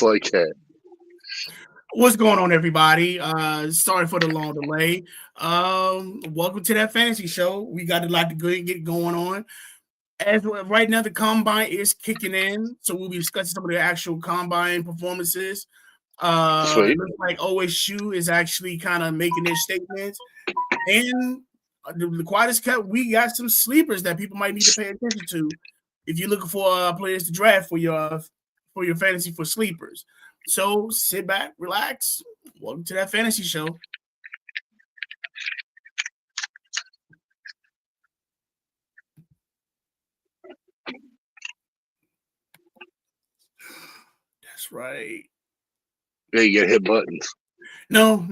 like that. What's going on, everybody? Sorry for the long delay. Welcome to that fantasy show. We got a lot to get going on. Right now, the combine is kicking in, so we'll be discussing some of the actual combine performances. It looks like OSU is actually kind of making their statements, and the quietest kept, we got some sleepers that people might need to pay attention to if you're looking for players to draft for your fantasy for sleepers. So sit back, relax. Welcome to that fantasy show. That's right. Yeah, you gotta hit buttons. No.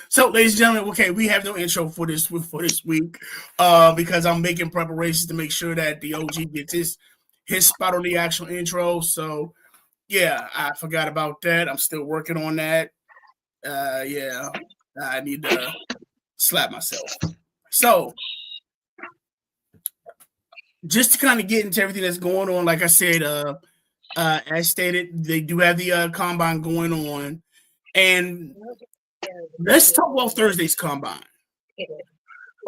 So, ladies and gentlemen, okay, we have no intro for this week, because I'm making preparations to make sure that the OG gets his spot on the actual intro. So, yeah, I forgot about that. I'm still working on that. Yeah, I need to slap myself. So, just to kind of get into everything that's going on, like I said, as stated, they do have the combine going on. And let's talk about Thursday's combine.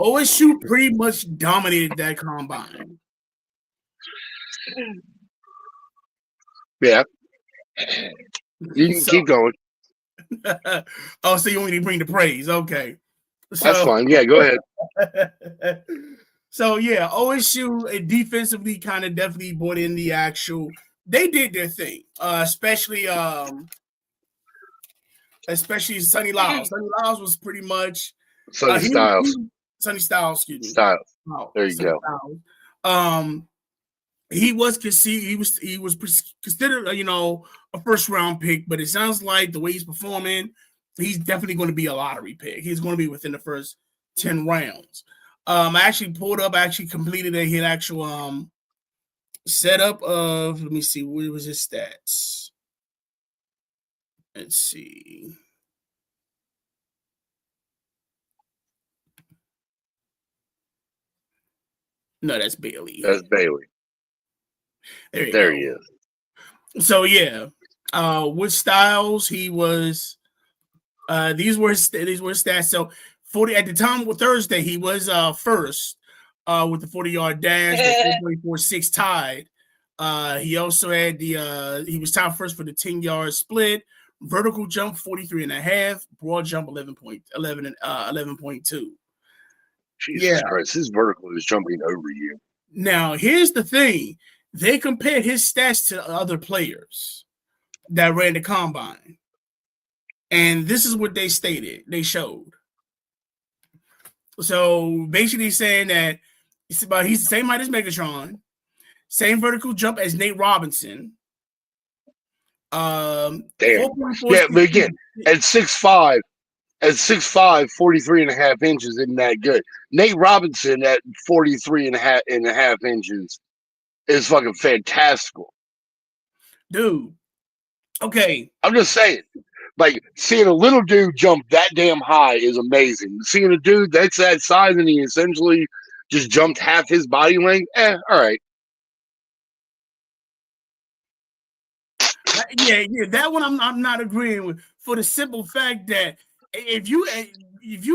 OSU pretty much dominated that combine. Yeah. You can keep going. Oh, so you want me to bring the praise? Okay. That's fine. Yeah, go ahead. So, yeah, OSU defensively kind of definitely brought in the actual. They did their thing, especially Sonny Lyles. Sonny Lyles was pretty much Sonny Styles. Sonny Styles, excuse me. Styles. Oh, there you Sonny go. Styles. He was considered a first round pick, but it sounds like the way he's performing, he's definitely going to be a lottery pick. He's going to be within the first 10 rounds. I actually completed a actual setup of, let me see, what was his stats? Let's see. No, that's Bailey. That's Bailey. There he is. So, yeah. With Styles, he was these were stats. So 40 at the time with Thursday, he was first with the 40-yard dash, the 4.46 tied. He also had he was tied first for the 10-yard split, vertical jump 43.5, broad jump 11.2. Jesus Christ, his vertical is jumping over you. Now, here's the thing. They compared his stats to other players that ran the combine. And this is what they stated. They showed. So basically saying that he's the same height as Megatron, same vertical jump as Nate Robinson. Damn. Yeah, but again, at 6'5", 43.5 inches isn't that good. Nate Robinson at 43.5 inches is fucking fantastical. Dude. Okay. I'm just saying. Like, seeing a little dude jump that damn high is amazing. Seeing a dude that's that size and he essentially just jumped half his body length, all right. Yeah, that one I'm not agreeing with, for the simple fact that if you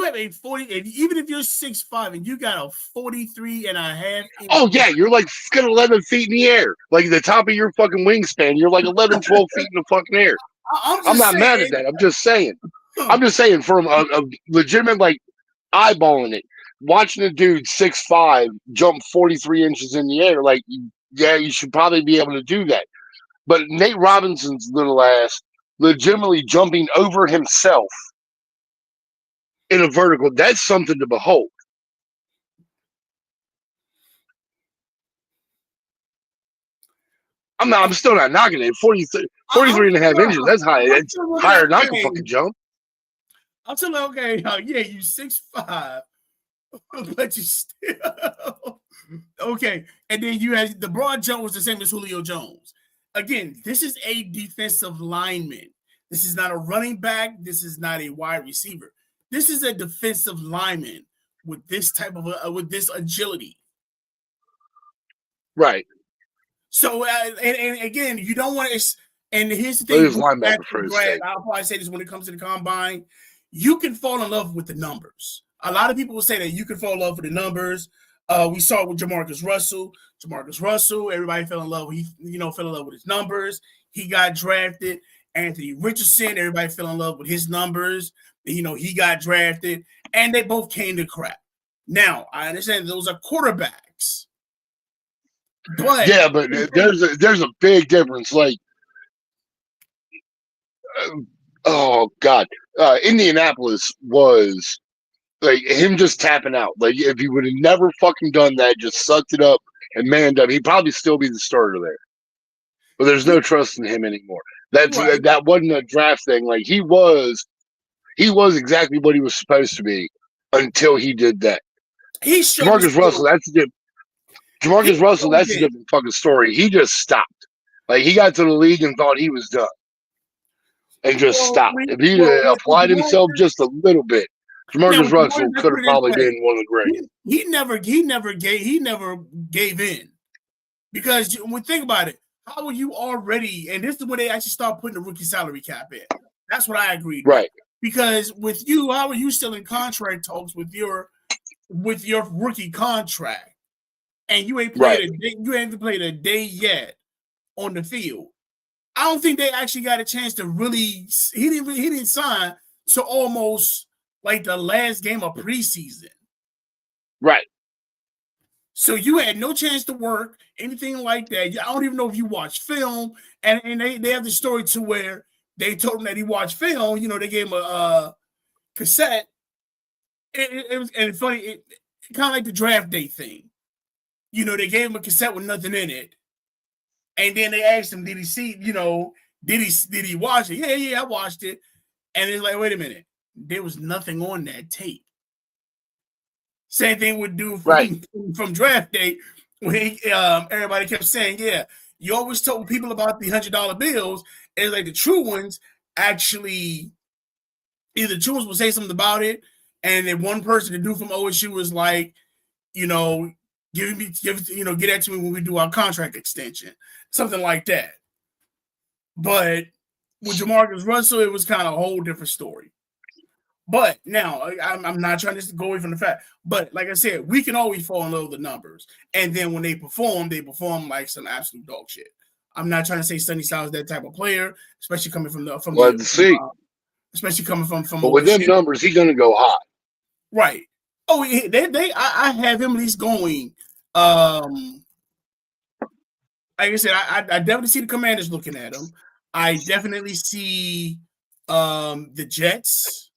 have a 40, even if you're 6'5" and you got a 43.5. Oh yeah, you're like fucking 11 feet in the air, like the top of your fucking wingspan. You're like 11, 12 feet in the fucking air. I'm not mad at that. I'm just saying. From a legitimate, like, eyeballing it, watching a dude 6'5" jump 43 inches in the air, like, yeah, you should probably be able to do that. But Nate Robinson's little ass legitimately jumping over himself in a vertical, that's something to behold. I'm still not knocking it. 43.5 inches, that's high. That's higher than I can fucking jump. I'm telling you, okay, yeah, you 6'5", but you still okay. And then you had the broad jump was the same as Julio Jones. Again, this is a defensive lineman. This is not a running back. This is not a wide receiver. This is a defensive lineman with this type of with this agility. Right. So, and again, you don't want to. And here's the Look thing: at his linebacker for his sake. I'll probably say this when it comes to the combine, you can fall in love with the numbers. A lot of people will say that you can fall in love with the numbers. We saw it with Jamarcus Russell. Everybody fell in love. Fell in love with his numbers. He got drafted. Anthony Richardson, everybody fell in love with his numbers. He got drafted, and they both came to crap. Now, I understand those are quarterbacks. But yeah, but there's a big difference. Like, oh God, Indianapolis was like him just tapping out. Like, if he would have never fucking done that, just sucked it up and manned up, he'd probably still be the starter there. But there's no trust in him anymore. That wasn't a draft thing. Like, he was exactly what he was supposed to be until he did that. Jamarcus Russell, that's a different fucking story. He just stopped. Like, he got to the league and thought he was done, and just stopped. If he applied himself just a little bit, Jamarcus Russell could have probably been one of the greats. He never gave in, because when we think about it, how are you already? And this is when they actually start putting the rookie salary cap in. That's what I agreed. Right. Because with you, how are you still in contract talks with your rookie contract, and you ain't played you haven't played a day yet on the field? I don't think they actually got a chance to really. He didn't sign to almost like the last game of preseason. Right. So you had no chance to work anything like that. I don't even know if you watched film, and they have the story to where they told him that he watched film. They gave him a cassette. It was, and it's funny, kind of like the draft day thing. They gave him a cassette with nothing in it, and then they asked him, "Did he see? Did he watch it?" Yeah, I watched it. And it's like, wait a minute, there was nothing on that tape. Same thing would do from draft day, when everybody kept saying, "Yeah, you always told people about the $100 bills." And like the true ones actually, either true ones will say something about it, and then one person, the dude from OSU, was like, get that to me when we do our contract extension, something like that. But with Jamarcus Russell, it was kind of a whole different story. But now, I'm not trying to go away from the fact. But like I said, we can always fall in love with the numbers. And then when they perform like some absolute dog shit. I'm not trying to say Sonny Styles is that type of player, especially coming from especially coming from. But with them numbers, he's going to go high. Right. Oh, I have him at least going. Like I said, I definitely see the Commanders looking at him. I definitely see the Jets.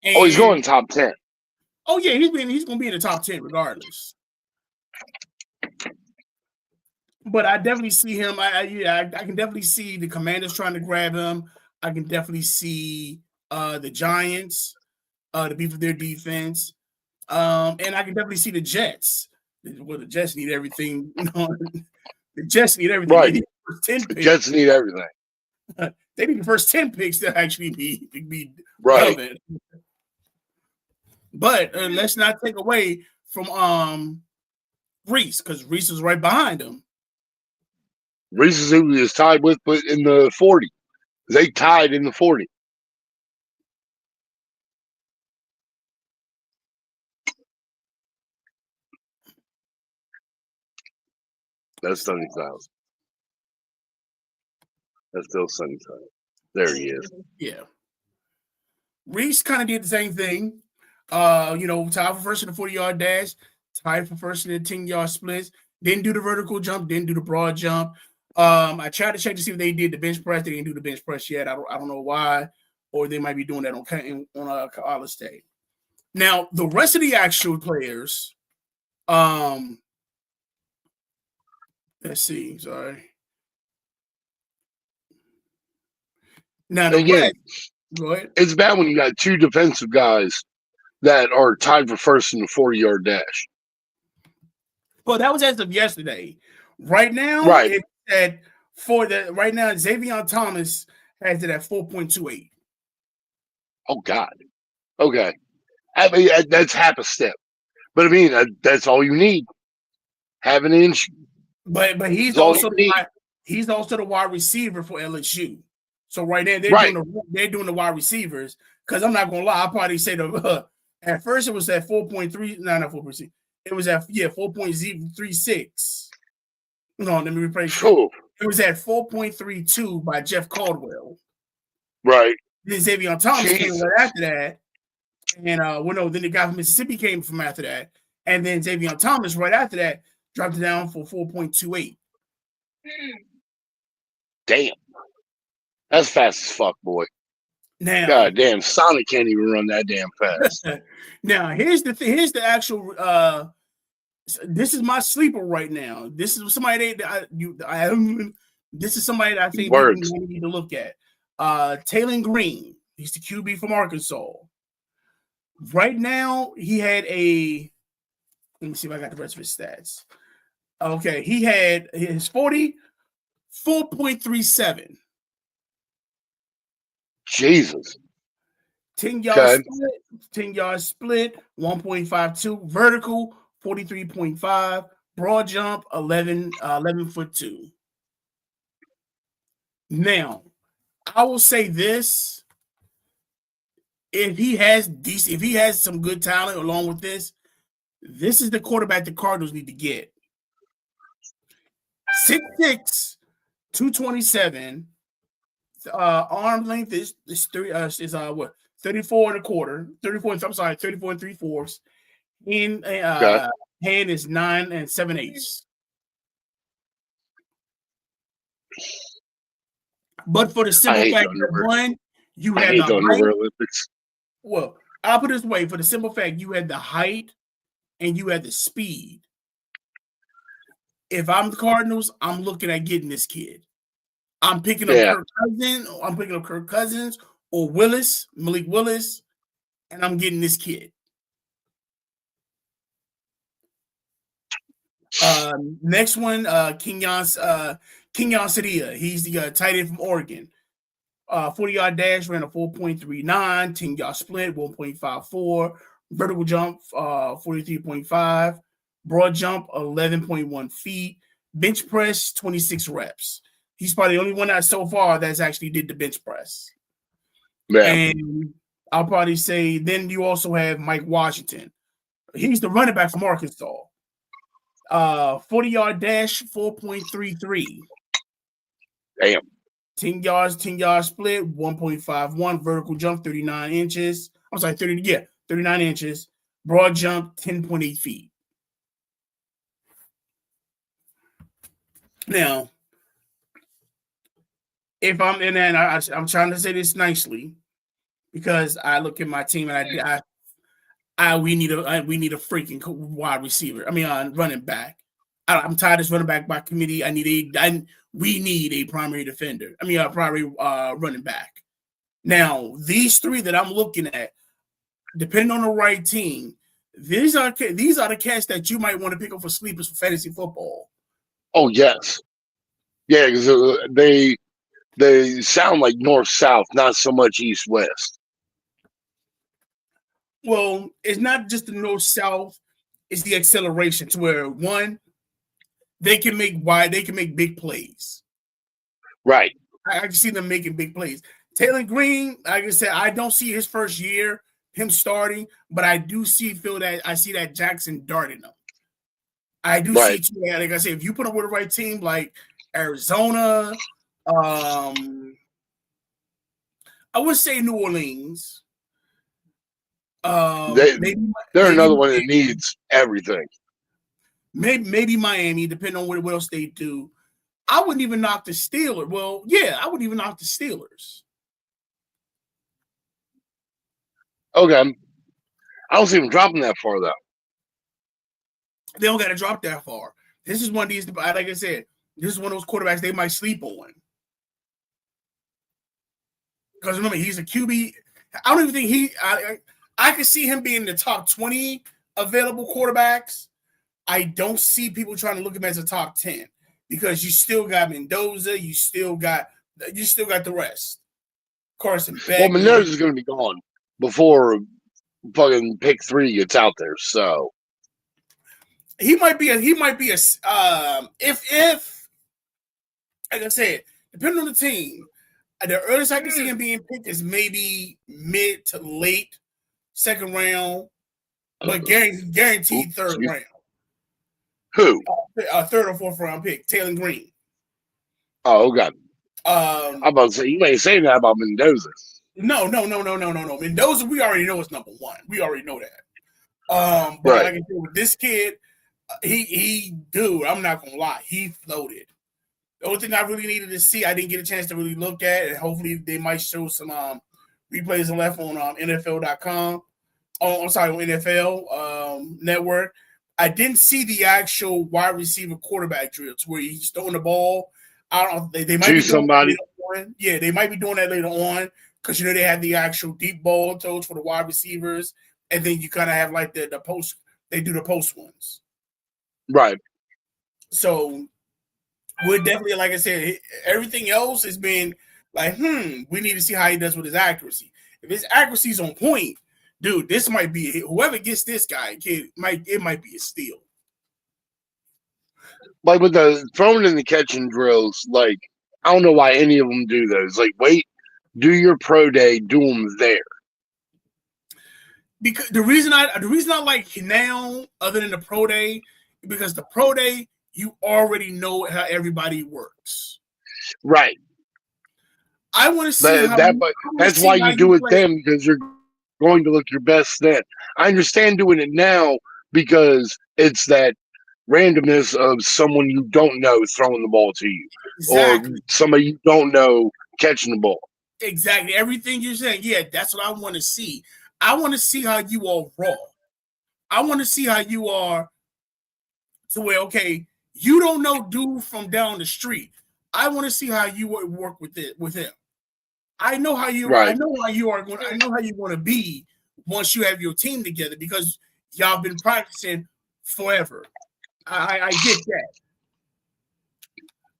He's going top 10. Oh yeah, he's going to be in the top 10 regardless. But I definitely see him. I can definitely see the Commanders trying to grab him. I can definitely see the Giants to be for their defense, and I can definitely see the Jets. Well, the Jets need everything. The Jets need everything. Right. They need the first 10 picks. The Jets need everything. They need the first 10 picks to actually be right. relevant. But let's not take away from Reese, because Reese is right behind him. Reese is tied with, but in the 40. They tied in the 40. That's Sonny Styles. That's still Sonny Styles. There he is. Yeah. Reese kind of did the same thing. Tied for first in the 40-yard dash, tied for first in the 10-yard splits. Didn't do the vertical jump, didn't do the broad jump. I tried to check to see if they did the bench press. They didn't do the bench press yet. I don't know why, or they might be doing that on College State. Now, the rest of the actual players, let's see. Sorry. Now, again, go ahead. It's bad when you got two defensive guys that are tied for first in the 40-yard dash. Well, that was as of yesterday. Right now, it's at right now, Xavier Thomas has it at 4.28. Oh God. Okay. I mean, that's half a step. But I mean, that's all you need. Have an inch. But he's also He's also the wide receiver for LSU. So right now they're doing the wide receivers. Because I'm not gonna lie, I'll probably say at first it was at 4.3, not 4.3. It was at 4.036. No, let me replace it. It was at 4.32 by Jeff Caldwell. Right. Then Xavier Thomas came right after that. And then the guy from Mississippi came from after that. And then Xavier Thomas right after that dropped it down for 4.28. Damn. That's fast as fuck, boy. Now, God damn, Sonic can't even run that damn fast. Now, here's the actual this is my sleeper right now. This is somebody this is somebody that I think we need to look at. Taylor Green, he's the QB from Arkansas. Right now, he had let me see if I got the rest of his stats. Okay, he had his 4.37. Jesus. 10-yard split, 1.52. Vertical, 43.5. Broad jump, 11'2". Now, I will say this. If he has some good talent along with this is the quarterback the Cardinals need to get. 6'6", 227. Arm length is 34 and a quarter, 34 and 3/4. In hand is 9 7/8. But for the simple fact that one, you had the height. Well, I'll put it this way: for the simple fact you had the height and you had the speed. If I'm the Cardinals, I'm looking at getting this kid. I'm picking up Kirk Cousins or Malik Willis, and I'm getting this kid. Next one, Kenyon Sadia. He's the tight end from Oregon. 40-yard dash ran a 4.39, 10-yard split, 1.54, vertical jump, 43.5, broad jump, 11.1 feet, bench press, 26 reps. He's probably the only one that so far that's actually did the bench press. Yeah. And I'll probably say then you also have Mike Washington. He's the running back from Arkansas. 40-yard dash, 4.33. Damn. 10 yards split, 1.51. Vertical jump, 39 inches. I'm sorry, 39 inches. Broad jump, 10.8 feet. Now, if I'm in there, and I'm trying to say this nicely, because I look at my team and we need a freaking wide receiver. I mean, running back. I'm tired of this running back by committee. We need a primary defender. I mean, a primary running back. Now, these three that I'm looking at, depending on the right team, these are the cats that you might want to pick up for sleepers for fantasy football. Oh yes, yeah, because they sound like north-south, not so much east-west. Well, it's not just the north-south; it's the acceleration to where one, they can make big plays. Right. I can see them making big plays. Taylor Green, like I said, I don't see his first year him starting, but I do feel that Jackson darting him. I do see too, like I said, if you put him with the right team like Arizona, I would say New Orleans. They're another one that needs everything. Maybe Miami, depending on what else they do. I wouldn't even knock the Steelers. Well, yeah, I wouldn't even knock the Steelers. Okay. I don't see them dropping that far, though. They don't got to drop that far. This is one of these, like I said, this is one of those quarterbacks they might sleep on. Because remember, he's a QB. I don't even think I could see him being in the top 20 available quarterbacks. I don't see people trying to look at him as a top 10 because you still got Mendoza, you still got the rest. Carson Beck. Well, Mendoza's going to be gone before fucking pick 3 gets out there, so he might be a if like I said, depending on the team, the earliest I can see him being picked is maybe mid to late second round, but guaranteed third round. Who? Third or fourth round pick, Taylor Green. Oh, God. I'm about to say, you ain't saying that about Mendoza. No. Mendoza, we already know is number one. We already know that. But Right. like I said, with this kid, dude, I'm not gonna lie, he floated. The only thing I really needed to see, I didn't get a chance to really look at, and hopefully they might show some replays left on NFL.com. Oh, I'm sorry, on NFL Network. I didn't see the actual wide receiver quarterback drills where he's throwing the ball. I don't know. They might be somebody. Yeah, they might be doing that later on because they have the actual deep ball throws for the wide receivers, and then you kind of have like the post. They do the post ones, right? So we're definitely, like I said, everything else has been like, we need to see how he does with his accuracy. If his accuracy is on point, dude, this might be whoever gets this guy. It might be a steal. Like with the throwing and the catching drills, like I don't know why any of them do those. Like, wait, do your pro day, do them there. Because the reason I like now, other than the pro day, because the pro day you already know how everybody works. Right. I want to see that's why you do it then, because you're going to look your best then. I understand doing it now because it's that randomness of someone you don't know throwing the ball to you, exactly. Or somebody you don't know catching the ball. Exactly. Everything you're saying, yeah, that's what I want to see. I want to see how you are raw. I want to see how you are to where, okay, you don't know dude from down the street. I want to see how you work with him. I know how you. Right. I know how you are going. I know how you're going to be once you have your team together because y'all been practicing forever. I get that,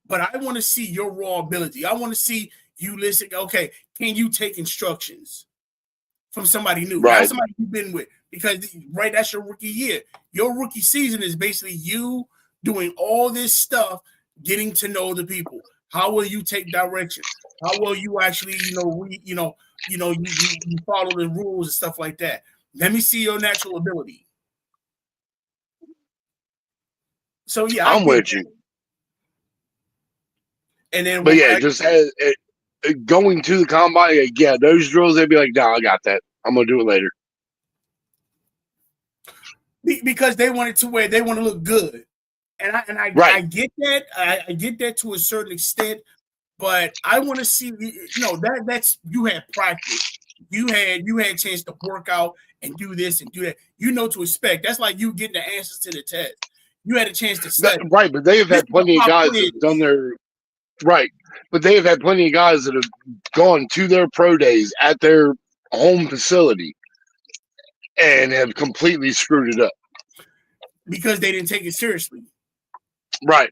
but I want to see your raw ability. I want to see you listen. Okay, can you take instructions from somebody new? Right. Not somebody you've been with, because that's your rookie year. Your rookie season is basically you doing all this stuff, getting to know the people. How will you take direction? How will you actually, you follow the rules and stuff like that? Let me see your natural ability. So yeah, I'm with you. And then, but yeah, just going to the combine, yeah, those drills, they'd be like, "No, I got that. I'm gonna do it later." Because they want it to where they want to look good, and I get that. I get that to a certain extent. But I want to see, that's you had practice. You had a chance to work out and do this and do that. You know to expect. That's like you getting the answers to the test. You had a chance to study. Right, but they have had plenty of guys that have done their right. But they have had plenty of guys that have gone to their pro days at their home facility and have completely screwed it up. Because they didn't take it seriously. Right.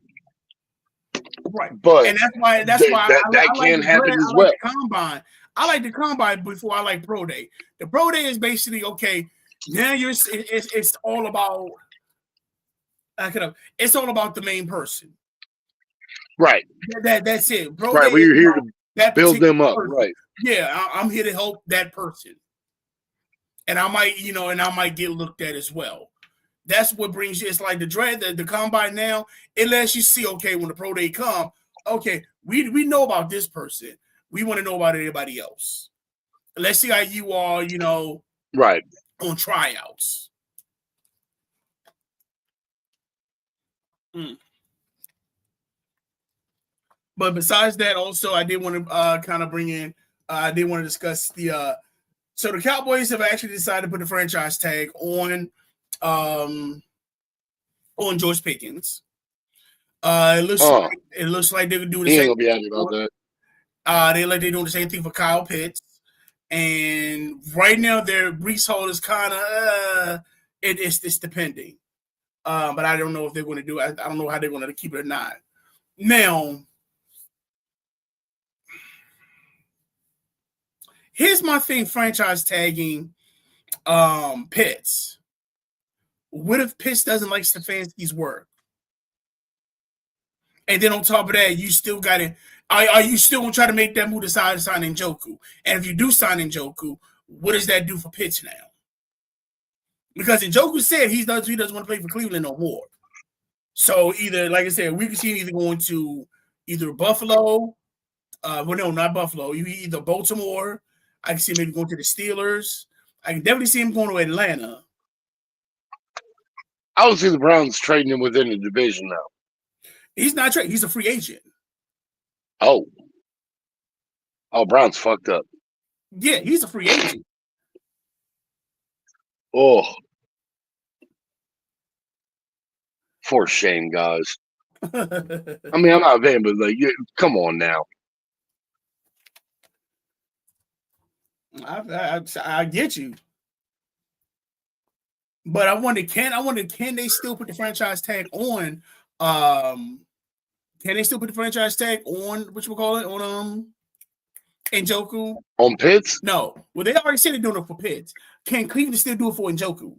Right, but and that's why that can happen as well. I like the combine before I like pro day. The pro day is basically okay. Now it's all about it's all about the main person. Right. That's it. Pro right. day We're here to build them up. Person. Right. Yeah, I'm here to help that person, and I might get looked at as well. That's what brings you. It's like the draft, the combine now. It lets you see, okay, when the pro day come, okay, we know about this person. We want to know about everybody else. Let's see how you are, right, on tryouts. But besides that, also, I did want to kind of bring in. I did want to discuss the. So the Cowboys have actually decided to put the franchise tag on George Pickens. It looks like they're doing the same. He'll be happy about that. They're doing the same thing for Kyle Pitts, and right now their Breece Hall is kind of it's depending. But I don't know if they're going to do it. I don't know how they're going to keep it or not. Now, here's my thing: franchise tagging Pitts. What if Pitts doesn't like Stefanski's work? And then on top of that, you still got to. Are you still gonna try to make that move to sign Njoku? And if you do sign Njoku, what does that do for Pitts now? Because Njoku said he doesn't want to play for Cleveland no more. So either, like I said, we can see him either going to either Buffalo. Well, no, not Buffalo. Either Baltimore. I can see him maybe going to the Steelers. I can definitely see him going to Atlanta. I don't see the Browns trading him within the division now. He's not trading. He's a free agent. Oh, Brown's fucked up. Yeah, he's a free agent. Oh, for shame, guys. I mean, I'm not a fan, but like, come on now. I get you, but I wonder, can they still put the franchise tag on? Can they still put the franchise tag on on Njoku? On Pitts? No. Well, they already said they're doing it for Pitts. Can Cleveland still do it for Njoku?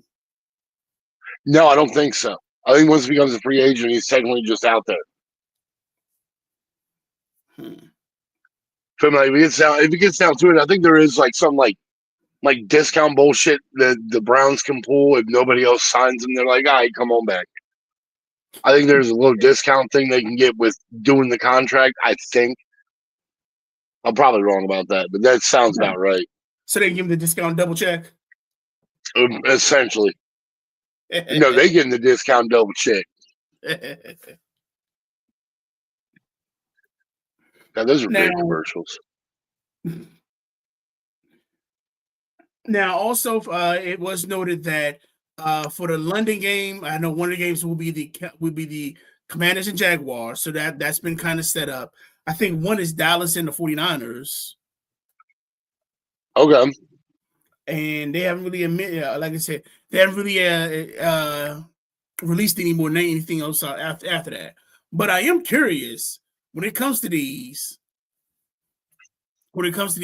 No, I don't think so. I think once he becomes a free agent, he's technically just out there. From like, if it gets down to it, I think there is like some like discount bullshit that the Browns can pull if nobody else signs them. They're like, all right, come on back. I think there's a little discount thing they can get with doing the contract. I think I'm probably wrong about that, but that sounds about right. So they give him the discount double check. Essentially, no, they get the discount double check. Now, those are great commercials. Now, also, it was noted that for the London game, I know one of the games will be the Commanders and Jaguars, so that's been kind of set up. I think one is Dallas and the 49ers. Okay. And they haven't really like I said, they haven't really released any more anything else after that. But I am curious when it comes to the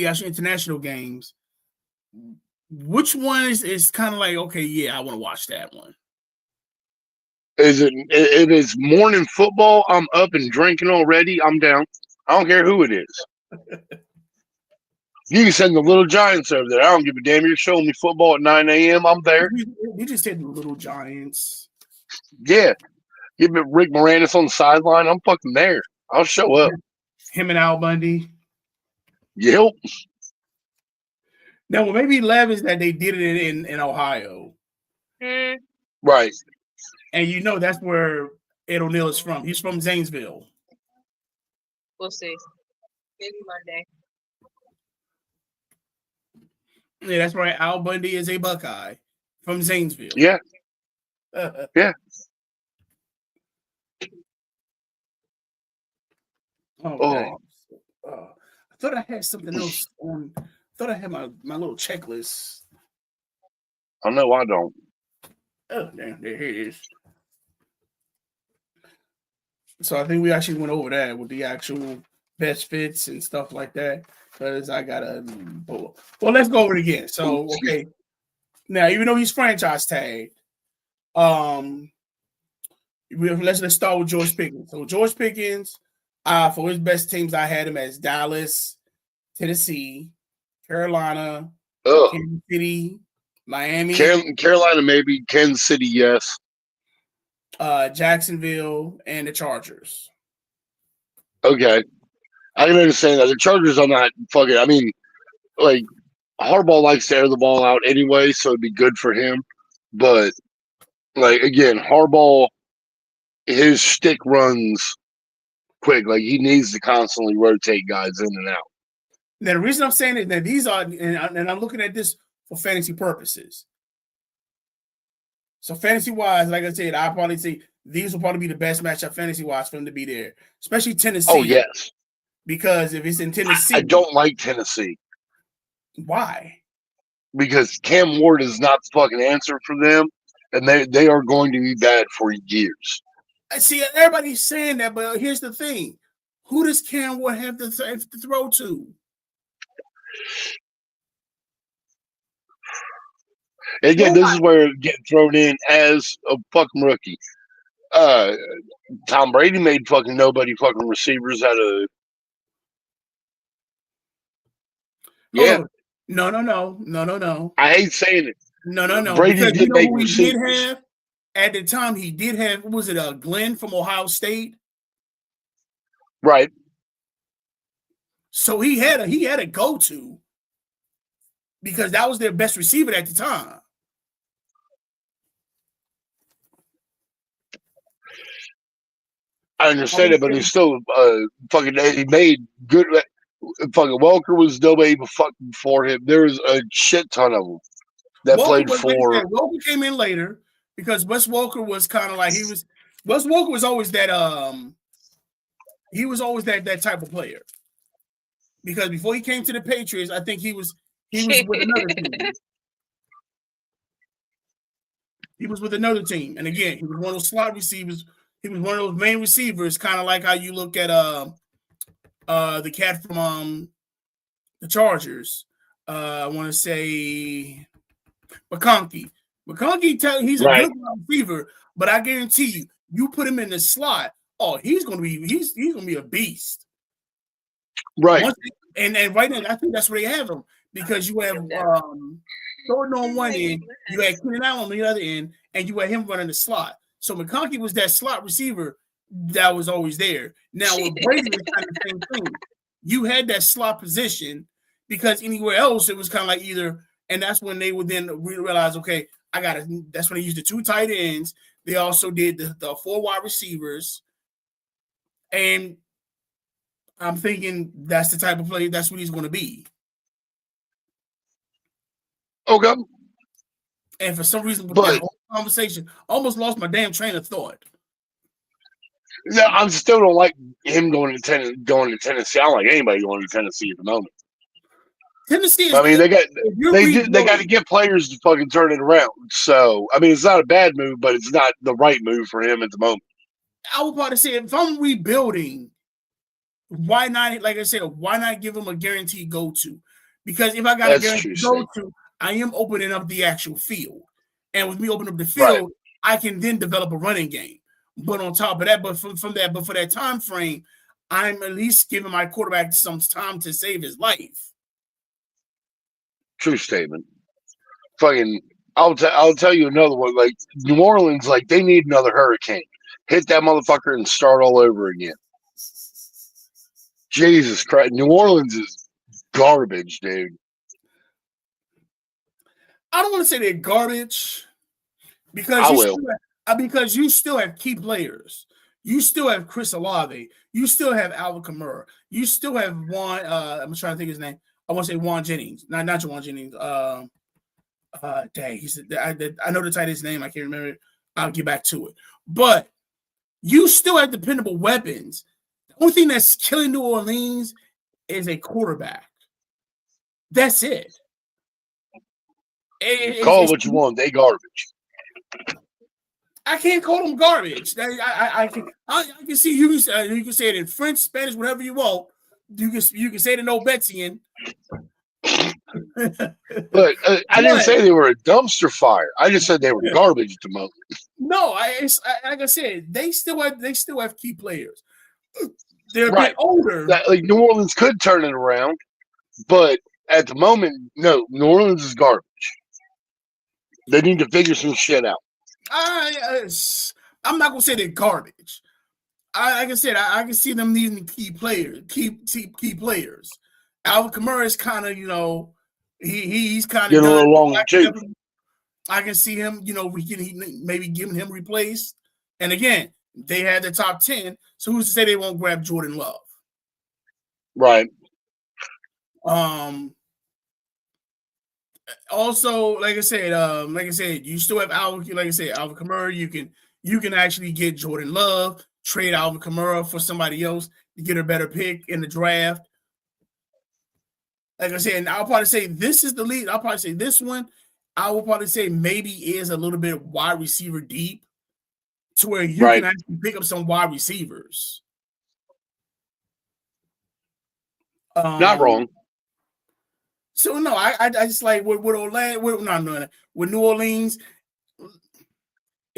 actual international games, which one is kind of like, okay, yeah, I want to watch that one. If it's morning football, I'm up and drinking already. I'm down. I don't care who it is. You can send the Little Giants over there. I don't give a damn. You're showing me football at 9 a.m. I'm there. You just said the Little Giants. Yeah. Give me Rick Moranis on the sideline. I'm fucking there. I'll show up. Him and Al Bundy. Yep. Now, what made me laugh is that they did it in Ohio. Right. And you know that's where Ed O'Neill is from. He's from Zanesville. We'll see. Maybe Monday. Yeah, that's right. Al Bundy is a Buckeye from Zanesville. Yeah. Yeah. Okay. I thought I had something else on. I thought I had my little checklist. I know I don't. Oh, damn, there it is. So I think we actually went over that with the actual best fits and stuff like that. Because I gotta. Well, let's go over it again. So okay. Now, even though he's franchise tagged, let's start with George Pickens. So George Pickens, for his best teams, I had him as Dallas, Tennessee, Carolina, Kansas City, Miami, Carolina, maybe Kansas City, yes. Jacksonville, and the Chargers. Okay. I can understand that. The Chargers, I'm not fucking. I mean, like, Harbaugh likes to air the ball out anyway, so it'd be good for him. But, like, again, Harbaugh, his shtick runs quick. Like, he needs to constantly rotate guys in and out. Now, the reason I'm saying is that these are, and I'm looking at this for fantasy purposes. So, fantasy-wise, like I said, I'll probably say these will probably be the best matchup fantasy-wise for them to be there, especially Tennessee. Oh, yes. Because if it's in Tennessee. I don't like Tennessee. Why? Because Cam Ward is not the fucking answer for them, and they are going to be bad for years. I see everybody's saying that, but here's the thing. Who does Cam Ward have to throw to? Again, this is where getting thrown in as a fucking rookie. Tom Brady made fucking nobody fucking receivers out of. Yeah. No. I hate saying it. No. Brady Because you did know make who he did receivers. have at the time? He did have. Was it Glenn from Ohio State? Right. So he had a go-to because that was their best receiver at the time. I understand it, but he still fucking he made good. Fucking Welker was nobody but fucking for him. There was a shit ton of them that played for. Welker came in later because Wes Welker was kind of like Wes Welker was always that he was always that type of player because before he came to the Patriots, I think he was with another team. He was with another team, and again, he was one of those slot receivers. He was one of those main receivers, kind of like how you look at the cat from the Chargers. I want to say McConkey. He's a good receiver, but I guarantee you put him in the slot. Oh, he's gonna be a beast. Right. And right now, I think that's where they have him because you have Thornton on one end, you had Keenan Allen on the other end, and you had him running the slot. So McConkey was that slot receiver that was always there. Now with Brady, was kind of the same thing. You had that slot position because anywhere else it was kind of like either, and that's when they would then realize, okay, that's when they used the 2 tight ends. They also did the 4 wide receivers, and I'm thinking that's the type of play. That's what he's going to be. Okay. And for some reason, with that whole conversation, I almost lost my damn train of thought. No, I still don't like him going to Tennessee. I don't like anybody going to Tennessee at the moment. Tennessee is. I mean, they got to get players to fucking turn it around. So I mean, it's not a bad move, but it's not the right move for him at the moment. I would probably say if I'm rebuilding, why not? Like I said, why not give him a guaranteed go-to? Because if I got a guaranteed go-to, I am opening up the actual field, and with me opening up the field, I can then develop a running game. But on top of that, for that time frame, I'm at least giving my quarterback some time to save his life. True statement. Fucking, I'll tell you another one. Like New Orleans, like they need another hurricane. Hit that motherfucker and start all over again. Jesus Christ, New Orleans is garbage, dude. I don't want to say they're garbage because you still have key players. You still have Chris Olave. You still have Alvin Kamara. You still have Juan. I'm trying to think of his name. I want to say Juan Jennings. Not Juan Jennings. Dang, I know the tight end's name. I can't remember it. I'll get back to it. But you still have dependable weapons. The only thing that's killing New Orleans is a quarterback. That's it. Call it what you want. They garbage. I can't call them garbage. I can see you can say it in French, Spanish, whatever you want. You can say it in Obetian. But I didn't say they were a dumpster fire. I just said they were garbage at the moment. No, like I said, they still have key players. They're a bit older. Like New Orleans could turn it around, but at the moment, no. New Orleans is garbage. They need to figure some shit out. I'm not gonna say they're garbage. Like I said, I can see them needing key players. Alvin Kamara is kind of, he's kind of a little long too. I can see him, maybe giving him replaced. And again, they had the top 10, so who's to say they won't grab Jordan Love? Right. Also, like I said, you still have Alvin Kamara. You can actually get Jordan Love, trade Alvin Kamara for somebody else to get a better pick in the draft. Like I said, and I'll probably say this is the lead. I'll probably say this one. I will probably say maybe is a little bit wide receiver deep to where you can actually pick up some wide receivers. Not wrong. So no, I just like with New Orleans,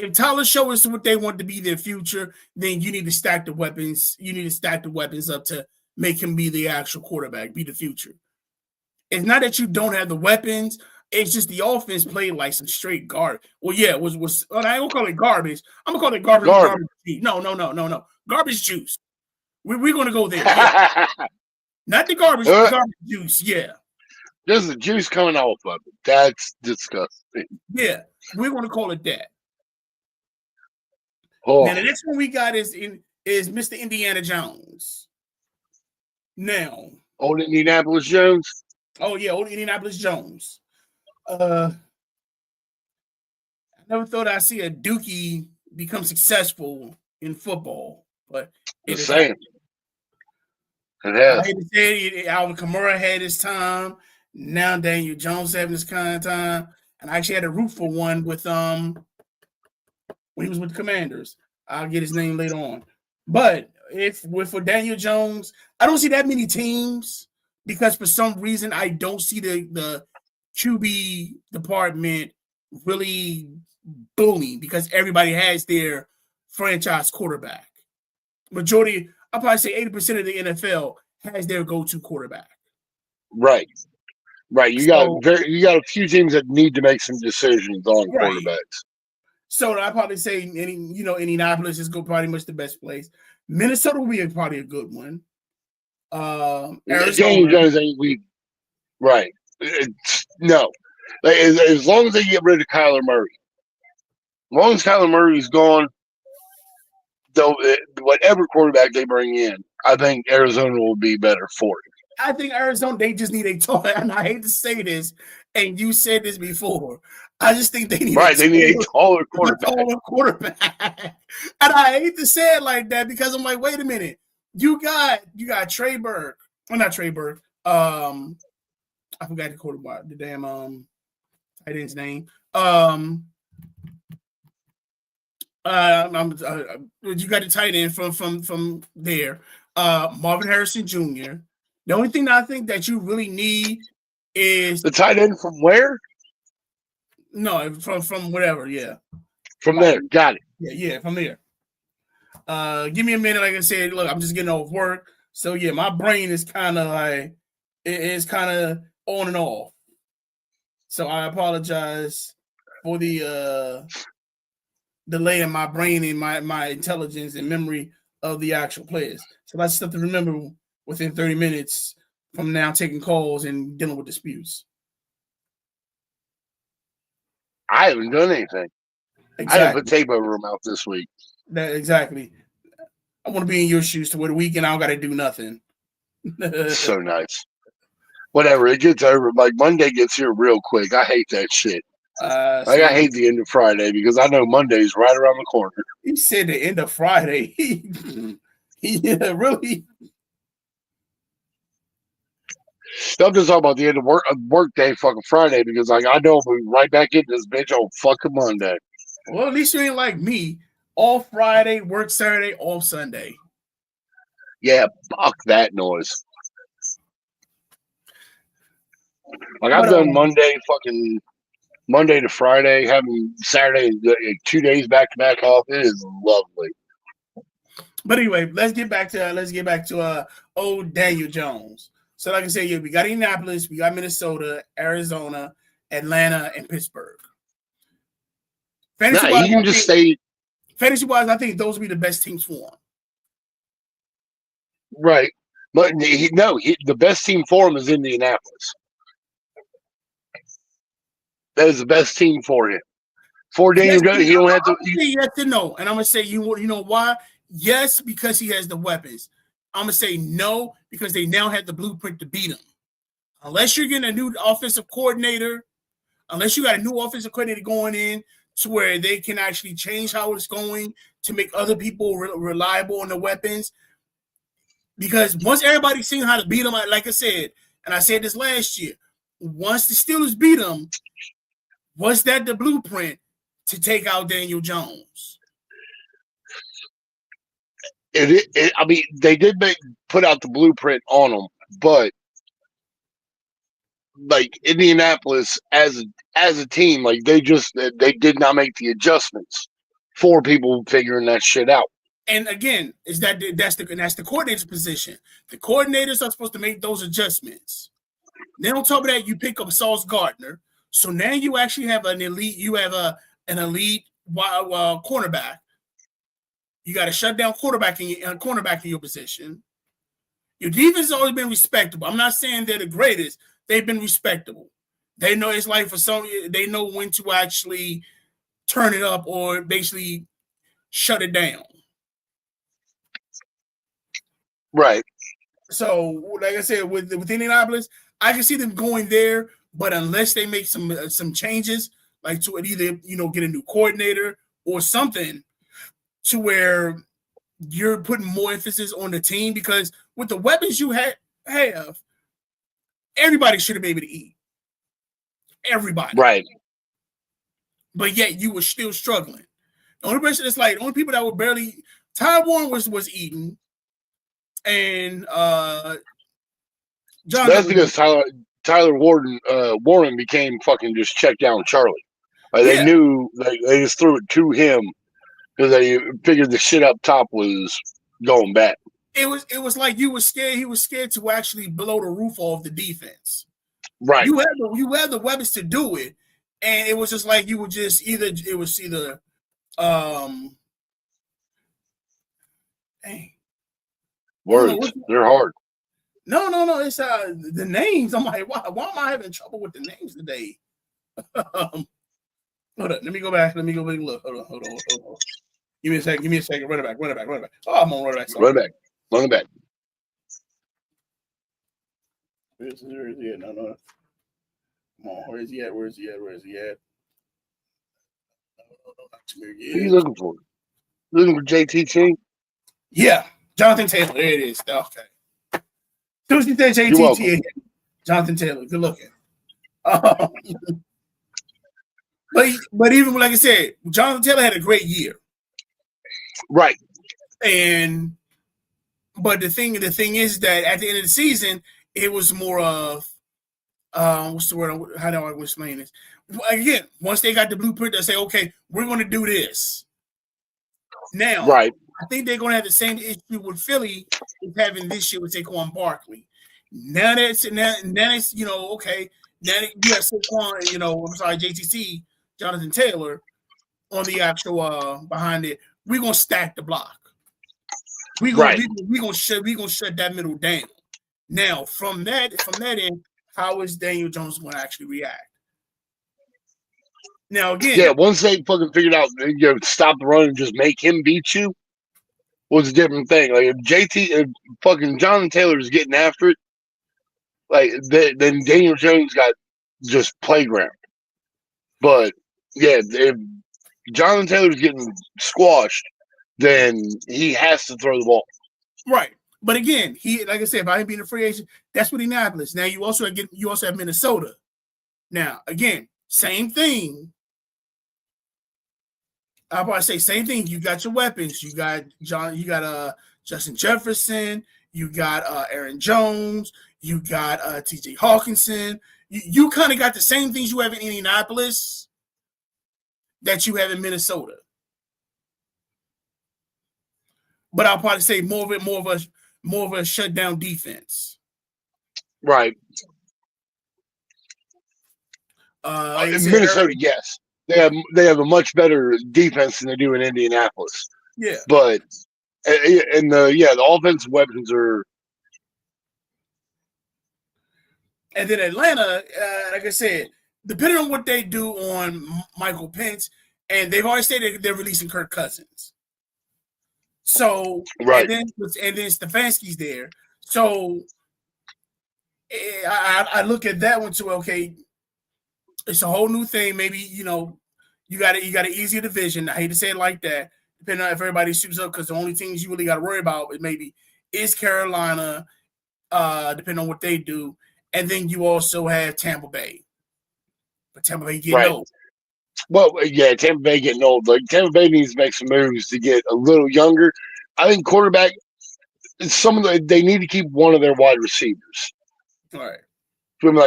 If Tyler show us what they want to be their future, then you need to stack the weapons. You need to stack the weapons up to make him be the actual quarterback, be the future. It's not that you don't have the weapons. It's just the offense played like some straight garbage. Well, yeah, it was I don't call it garbage. I'm gonna call it garbage. No. Garbage juice. We're gonna go there. Yeah. Not the garbage juice. Yeah. There's the juice coming off of it. That's disgusting. Yeah, we're gonna call it that. Oh. Now the next one we got is Mr. Indiana Jones. Now, old Indianapolis Jones. Oh yeah, old Indianapolis Jones. I never thought I'd see a Dookie become successful in football, but it's saying. I hate to say it, Alvin Kamara had his time. Now Daniel Jones having this kind of time, and I actually had to root for one with when he was with the Commanders. I'll get his name later on. But for Daniel Jones, I don't see that many teams because for some reason I don't see the QB department really booming because everybody has their franchise quarterback. Majority, I'll probably say 80% of the NFL has their go-to quarterback. Right. You got a few teams that need to make some decisions on quarterbacks. So I'd probably say Indianapolis is probably much the best place. Minnesota will be probably a good one. Arizona. Right. No. As long as they get rid of Kyler Murray. As long as Kyler Murray's gone, though, whatever quarterback they bring in, I think Arizona will be better for it. I think Arizona, they just need a tall, and I hate to say this, and you said this before. I just think they need a taller quarterback. And I hate to say it like that because I'm like, wait a minute. You got Trey Burke. Well, not Trey Burke. I forgot the quarterback, the damn tight end's name. You got the tight end from there. Marvin Harrison Jr. The only thing that I think that you really need is the tight end from where? No, from whatever, yeah. From there, got it. Yeah, from there. Give me a minute. Like I said, look, I'm just getting off work, so yeah, my brain is kind of like it's kind of on and off. So I apologize for the delay in my brain and my intelligence and memory of the actual players. So that's stuff to remember within 30 minutes from now, taking calls and dealing with disputes. I haven't done anything. Exactly. I haven't put tape over my mouth this week. Exactly. I want to be in your shoes to where the weekend I don't got to do nothing. So nice. Whatever, it gets over. Like Monday gets here real quick. I hate that shit. I hate the end of Friday because I know Monday's right around the corner. He said the end of Friday. Yeah, really. I'm just talking about the end of work day fucking Friday because like I know we'll be right back into this bitch on fucking Monday. Well, at least you ain't like me. All Friday, work Saturday, off Sunday. Yeah, fuck that noise. Like I've done Monday to Friday, having Saturday 2 days back to back off. It is lovely. But anyway, let's get back to old Daniel Jones. So like I said, yeah, we got Indianapolis, we got Minnesota, Arizona, Atlanta, and Pittsburgh. Fantasy-wise, I think those will be the best teams for him. Right. But the best team for him is Indianapolis. That is the best team for him. For Daniel Jones, he don't have to. Yes and no. And I'm going to say, you know why? Yes, because he has the weapons. I'm going to say no, because they now have the blueprint to beat him. Unless you're getting a new offensive coordinator, unless you got a new offensive coordinator going in to where they can actually change how it's going to make other people reliable on the weapons. Because once everybody's seen how to beat them, like I said, and I said this last year, once the Steelers beat them, was that the blueprint to take out Daniel Jones? I mean, they did put out the blueprint on them, but like Indianapolis as a team, like they did not make the adjustments 4 people figuring that shit out. And again, that's the coordinator's position. The coordinators are supposed to make those adjustments. Then on top of that, you pick up Sauce Gardner. So now you actually have an elite. You have an elite cornerback. You got a shutdown cornerback in your position. Your defense has always been respectable. I'm not saying they're the greatest. They've been respectable. They know it's like for some. They know when to actually turn it up or basically shut it down. Right. So, like I said, with Indianapolis, I can see them going there, but unless they make some changes, like to either get a new coordinator or something, to where you're putting more emphasis on the team, because with the weapons you have, everybody should have been able to eat. Everybody, right? But yet you were still struggling. The only person that's the only people that were barely Ty Warren was eating. And John. That's because Tyler Warren became fucking just check down Charlie. They knew they just threw it to him because they figured the shit up top was going bad. It was like you were scared. He was scared to actually blow the roof off the defense. Right. You had the weapons to do it, and it was just like you would just either. Dang. Words, they're hard. No. It's the names. I'm like, why am I having trouble with the names today? Hold on. Let me go back. Let me go back and look. Hold on. Give me a second. Run it back. Oh, I'm on run it back. Run it back. Where is he at? No. Come on. Where is he at? Who are you looking for? Looking for JTT? Yeah. Jonathan Taylor. There it is. Okay. Tuesday said JTT. Jonathan Taylor. Good looking. But even like I said, Jonathan Taylor had a great year. Right. But the thing is that at the end of the season, it was more of what's the word? How do I explain this? Again, once they got the blueprint, they say, okay, we're going to do this. Now, right. I think they're going to have the same issue with Philly is having this year with Saquon Barkley. Now that's okay. Now that you have Saquon, JTC, Jonathan Taylor on the actual behind it. We're gonna stack the block. We're gonna shut that middle down. Now from that end, how is Daniel Jones going to actually react? Now again, once they fucking figured out, stop the run and just make him beat you, was a different thing. Like if fucking Jonathan Taylor is getting after it, then Daniel Jones got just playground. But if Jonathan Taylor's getting squashed, then he has to throw the ball. Right. But again, like I said, by him being a free agent, that's what Indianapolis. Now you also have Minnesota. Now, again, same thing. I'll probably say same thing. You got your weapons. You got Justin Jefferson, you got Aaron Jones, you got TJ Hawkinson. You kind of got the same things you have in Indianapolis that you have in Minnesota. But I'll probably say more of a shutdown defense. Right. In Minnesota, yes. They have a much better defense than they do in Indianapolis. Yeah. But the offensive weapons are. And then Atlanta, like I said, depending on what they do on Michael Pence, and they've already stated they're releasing Kirk Cousins. So right, and then Stefanski's there. So I look at that one too. Okay, it's a whole new thing. Maybe you got an easier division. I hate to say it like that. Depending on if everybody suits up, because the only things you really got to worry about is Carolina, depending on what they do, and then you also have Tampa Bay. But Tampa Bay getting old. Well, yeah, Tampa Bay getting old. Like Tampa Bay needs to make some moves to get a little younger. I think quarterback. They need to keep one of their wide receivers. All right. From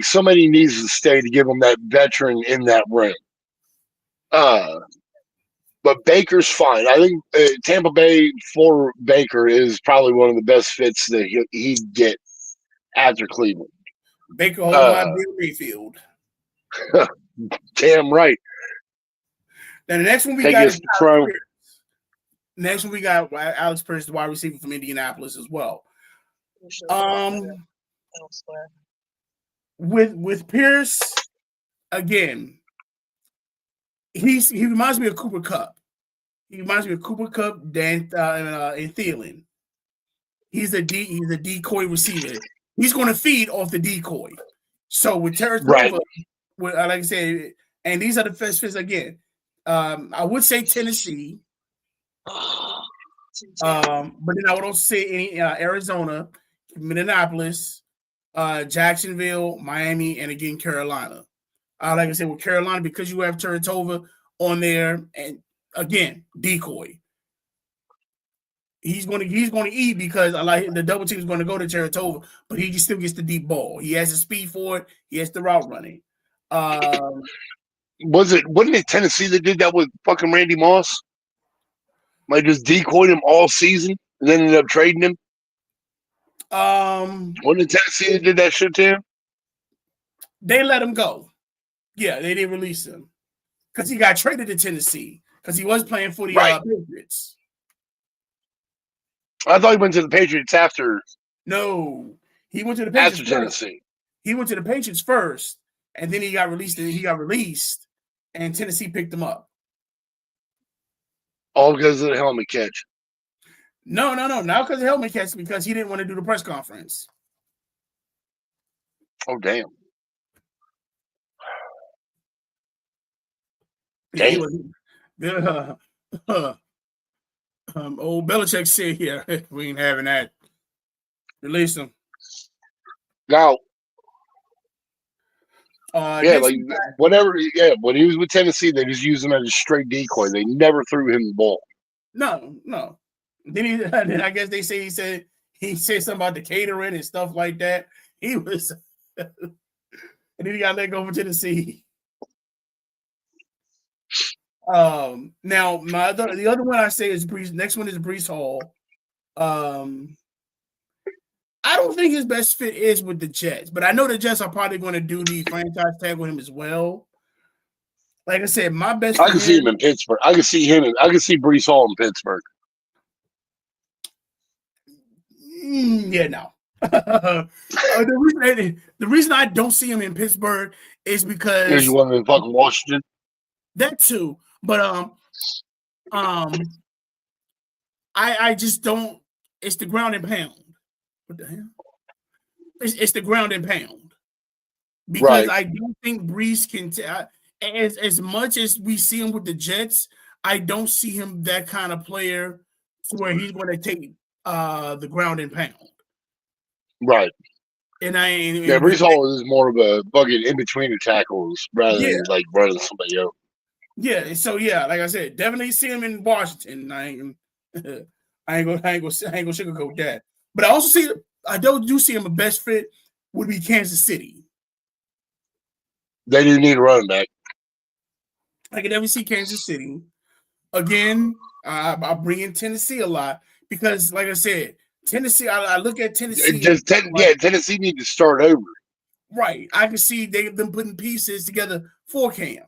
somebody needs to stay to give them that veteran in that room. But Baker's fine. I think Tampa Bay for Baker is probably one of the best fits that he'd get after Cleveland. Baker whole lot Bill Mayfield. Damn right. Now the next one we got is Alex Pierce. Next one we got Alex Pierce, the wide receiver from Indianapolis as well. With Pierce, again, he reminds me of Cooper Kupp. He reminds me of Cooper Kupp, Dan and Thielen. He's a decoy receiver. He's going to feed off the decoy. So with Taratova, like I said, and these are the first fits again. I would say Tennessee, but then I would also say Arizona, Minneapolis, Jacksonville, Miami, and again Carolina. Like I said, with Carolina, because you have Taratova on there, and again decoy. He's going to eat because I like the double team is going to go to Taratova, but he still gets the deep ball. He has the speed for it. He has the route running. Wasn't it Tennessee that did that with fucking Randy Moss? Like just decoyed him all season and then ended up trading him? Wasn't it Tennessee that did that shit to him? They let him go. Yeah, they didn't release him because he got traded to Tennessee because he was playing for the Patriots. I thought he went to the Patriots after. No, he went to the Patriots after Tennessee. He went to the Patriots first, and then he got released. And Tennessee picked him up. All because of the helmet catch. No, not because of the helmet catch. Because he didn't want to do the press conference. Oh damn! Yeah, old Belichick said, "Yeah, we ain't having that. Release him." Now, whatever. Yeah, when he was with Tennessee, they just used him as a straight decoy. They never threw him the ball. No. Then I guess they say he said something about the catering and stuff like that. He was, and then he got let go for Tennessee. Now the other one I say is Breece. Next one is Breece Hall. I don't think his best fit is with the Jets, but I know the Jets are probably going to do the franchise tag with him as well. Like I said, my best. I can see him in Pittsburgh. I can see Breece Hall in Pittsburgh. Yeah, no. The reason I don't see him in Pittsburgh is because you want him in fucking Washington. That too, but I just don't. It's the ground and pound. What the hell? It's the ground and pound because I don't think Breece can. As much as we see him with the Jets, I don't see him that kind of player to where he's going to take the ground and pound. Right. And Breece Hall is more of a bucket in between the tackles rather than like running somebody else. Yeah, so like I said, definitely see him in Washington. I ain't gonna sugarcoat that. But I do see him a best fit would be Kansas City. They do need a running back. I can definitely see Kansas City. Again, I bring in Tennessee a lot because, like I said, Tennessee. I look at Tennessee. Tennessee need to start over. Right, I can see them putting pieces together for Cam.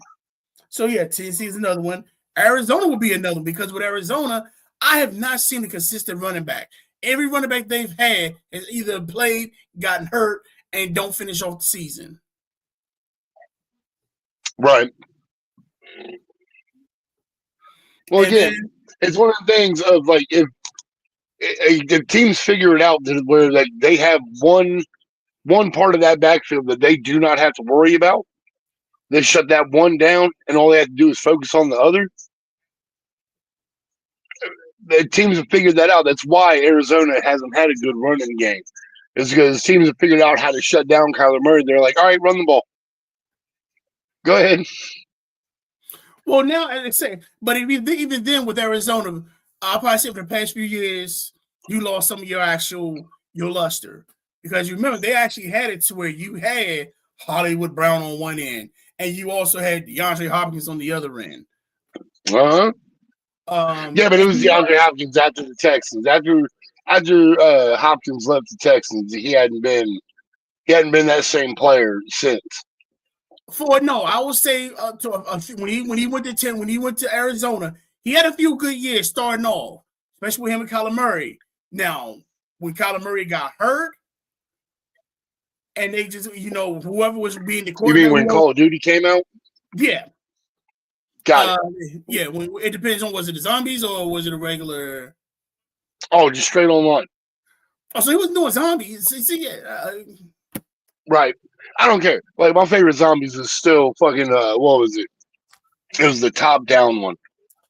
So yeah, Tennessee is another one. Arizona will be another one because with Arizona, I have not seen a consistent running back. Every running back they've had has either played, gotten hurt, and don't finish off the season. Right. Well, it's one of the things of like if teams figure it out where like they have one part of that backfield that they do not have to worry about, they shut that one down, and all they have to do is focus on the other. The teams have figured that out. That's why Arizona hasn't had a good running game. It's because teams have figured out how to shut down Kyler Murray. They're like, all right, run the ball. Go ahead. Well, now, as I say, but even then with Arizona, I'll probably say for the past few years, you lost some of your luster. Because you remember, they actually had it to where you had Hollywood Brown on one end, and you also had DeAndre Hopkins on the other end. Uh-huh. Yeah, but it was DeAndre Hopkins after the Texans. After Hopkins left the Texans, he hadn't been that same player since. I would say when he went to Arizona, he had a few good years starting off, especially with him and Kyler Murray. Now, when Kyler Murray got hurt, and they just whoever was being the quarterback. You mean when Call of Duty came out? Yeah. Got it. Yeah, it depends on was it the zombies or was it a regular? Oh, just straight online. Oh, so he wasn't doing zombies. Yeah. Right. I don't care. Like my favorite zombies is still fucking what was it? It was the top down one.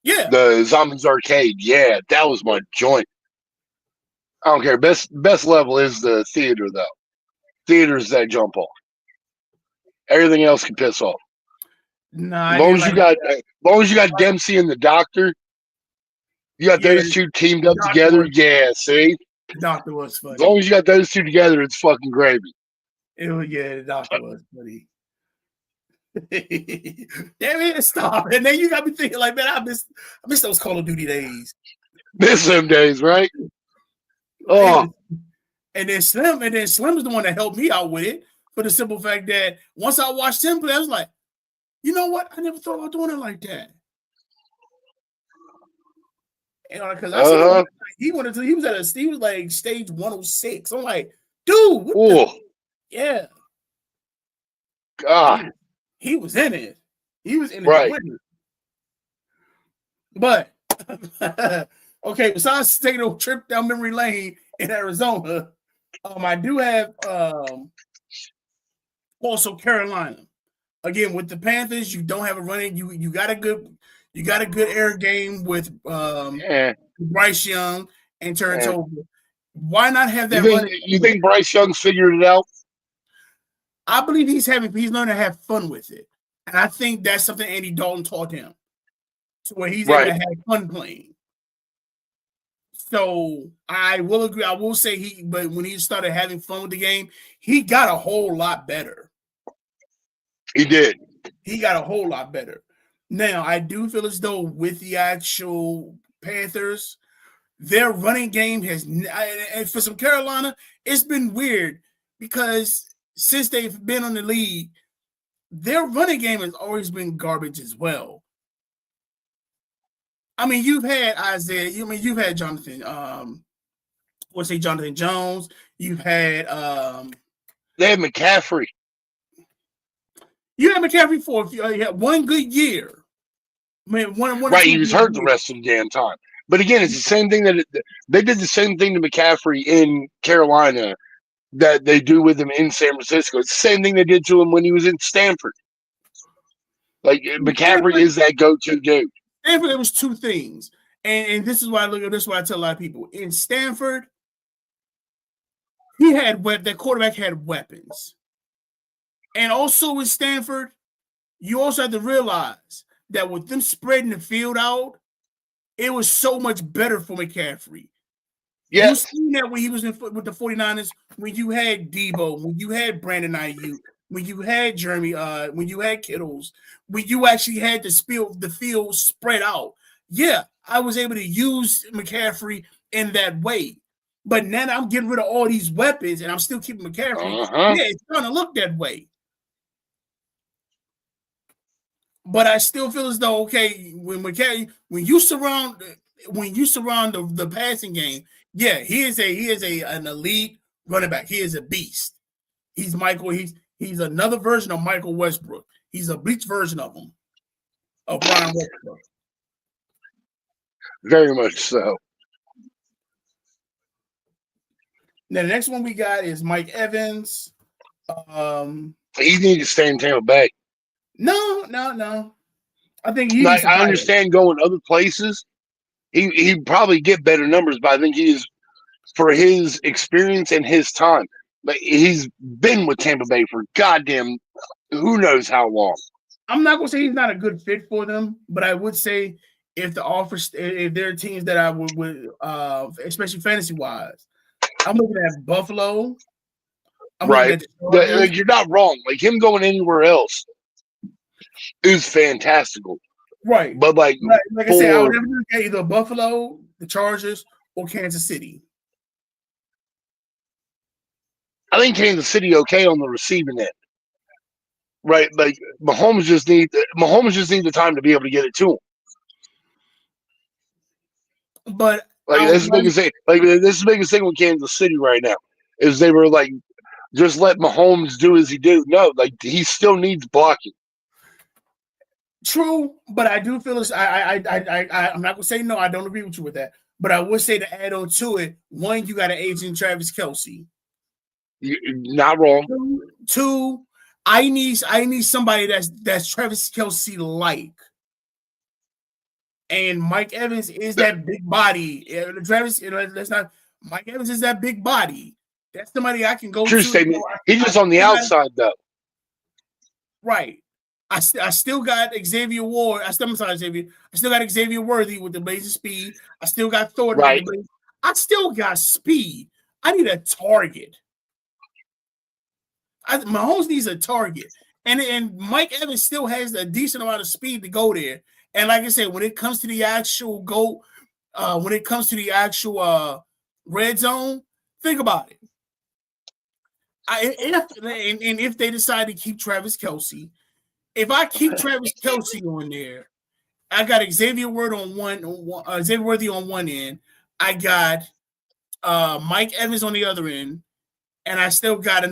Yeah. The Zombies Arcade. Yeah, that was my joint. I don't care. Best level is the theater though. Theaters that jump off. Everything else can piss off. Nah, as long as you got Dempsey and the Doctor, you got those two teamed up together. Yeah, see? The Doctor was funny. As long as you got those two together, it's fucking gravy. The Doctor was funny. Damn it, stop. And then you got me thinking like, man, I miss those Call of Duty days. Miss them days, right? Oh. And then Slim is the one that helped me out with it for the simple fact that once I watched him play, I was like, you know what? I never thought about doing it like that. Because I saw he was like stage 106. I'm like, dude, what yeah. God. He was in it. He was in it. Right. But okay, besides taking a trip down memory lane in Arizona, I do have also Carolina. Again, with the Panthers, you don't have a running. You got a good air game with Bryce Young and Terrence Over. Why not have that? You think Bryce Young's figured it out? I believe he's learning to have fun with it, and I think that's something Andy Dalton taught him, to where he's able to have fun playing. So I will agree. I will say but when he started having fun with the game, he got a whole lot better. He did. He got a whole lot better. Now, I do feel as though with the actual Panthers, their running game and for some Carolina, it's been weird because since they've been on the league, their running game has always been garbage as well. I mean, you've had Isaiah. You've had Jonathan. Jonathan Jones. You've had. They had McCaffrey. You had McCaffrey for one good year. Man, he was hurt the rest of the damn time. But again, it's the same thing that they did the same thing to McCaffrey in Carolina that they do with him in San Francisco. It's the same thing they did to him when he was in Stanford. Like McCaffrey is that go-to dude. Stanford, there was two things, and this is why I look at this. Is why I tell a lot of people in Stanford, that quarterback had weapons, and also in Stanford, you also have to realize that with them spreading the field out, it was so much better for McCaffrey. Yeah, you seen that when he was with the 49ers, when you had Debo, when you had Brandon Ayuk, when you had Jeremy, when you had Kittles, when you actually had the field spread out. Yeah, I was able to use McCaffrey in that way. But now that I'm getting rid of all these weapons and I'm still keeping McCaffrey, yeah, it's going to look that way. But I still feel as though, okay, when you surround the passing game, yeah, he is an elite running back. He is a beast. He's He's another version of Michael Westbrook. He's a bleached version of him, of Brian Westbrook. Very much so. Now, the next one we got is Mike Evans. He needs to stay in Tampa Bay. No. I think I understand going other places. He'd probably get better numbers, but I think he is, for his experience and his time. But he's been with Tampa Bay for goddamn who knows how long. I'm not gonna say he's not a good fit for them, but I would say if there are teams that I would especially fantasy wise, I'm looking at Buffalo. Right, you're not wrong. Like him going anywhere else is fantastical. Right. But like I said, I would never look at either Buffalo, the Chargers, or Kansas City. I think Kansas City okay on the receiving end. Right, like Mahomes just need the time to be able to get it to him. But like this is the biggest thing. Like this is the biggest thing with Kansas City right now is they were like, just let Mahomes do as he do. No, like he still needs blocking. True, but I do feel this. I'm not gonna say no. I don't agree with you with that. But I would say to add on to it, one, you got an aging Travis Kelce. You're not wrong. Two, I need somebody that's Travis Kelce like. And Mike Evans is that big body. Travis, let's not. Mike Evans is that big body. That's somebody I can go True to. statement. He's just on the outside though. Right. I still got Xavier Ward. I still got Xavier Worthy with the blazing speed. I still got Thornton. Right. I still got speed. I need a target. Mahomes needs a target. And Mike Evans still has a decent amount of speed to go there. And like I said, when it comes to the actual red zone, think about it. If they decide to keep Travis Kelce, if I keep Travis Kelce on there, I got Xavier Worthy on one end. I got Mike Evans on the other end, and I still got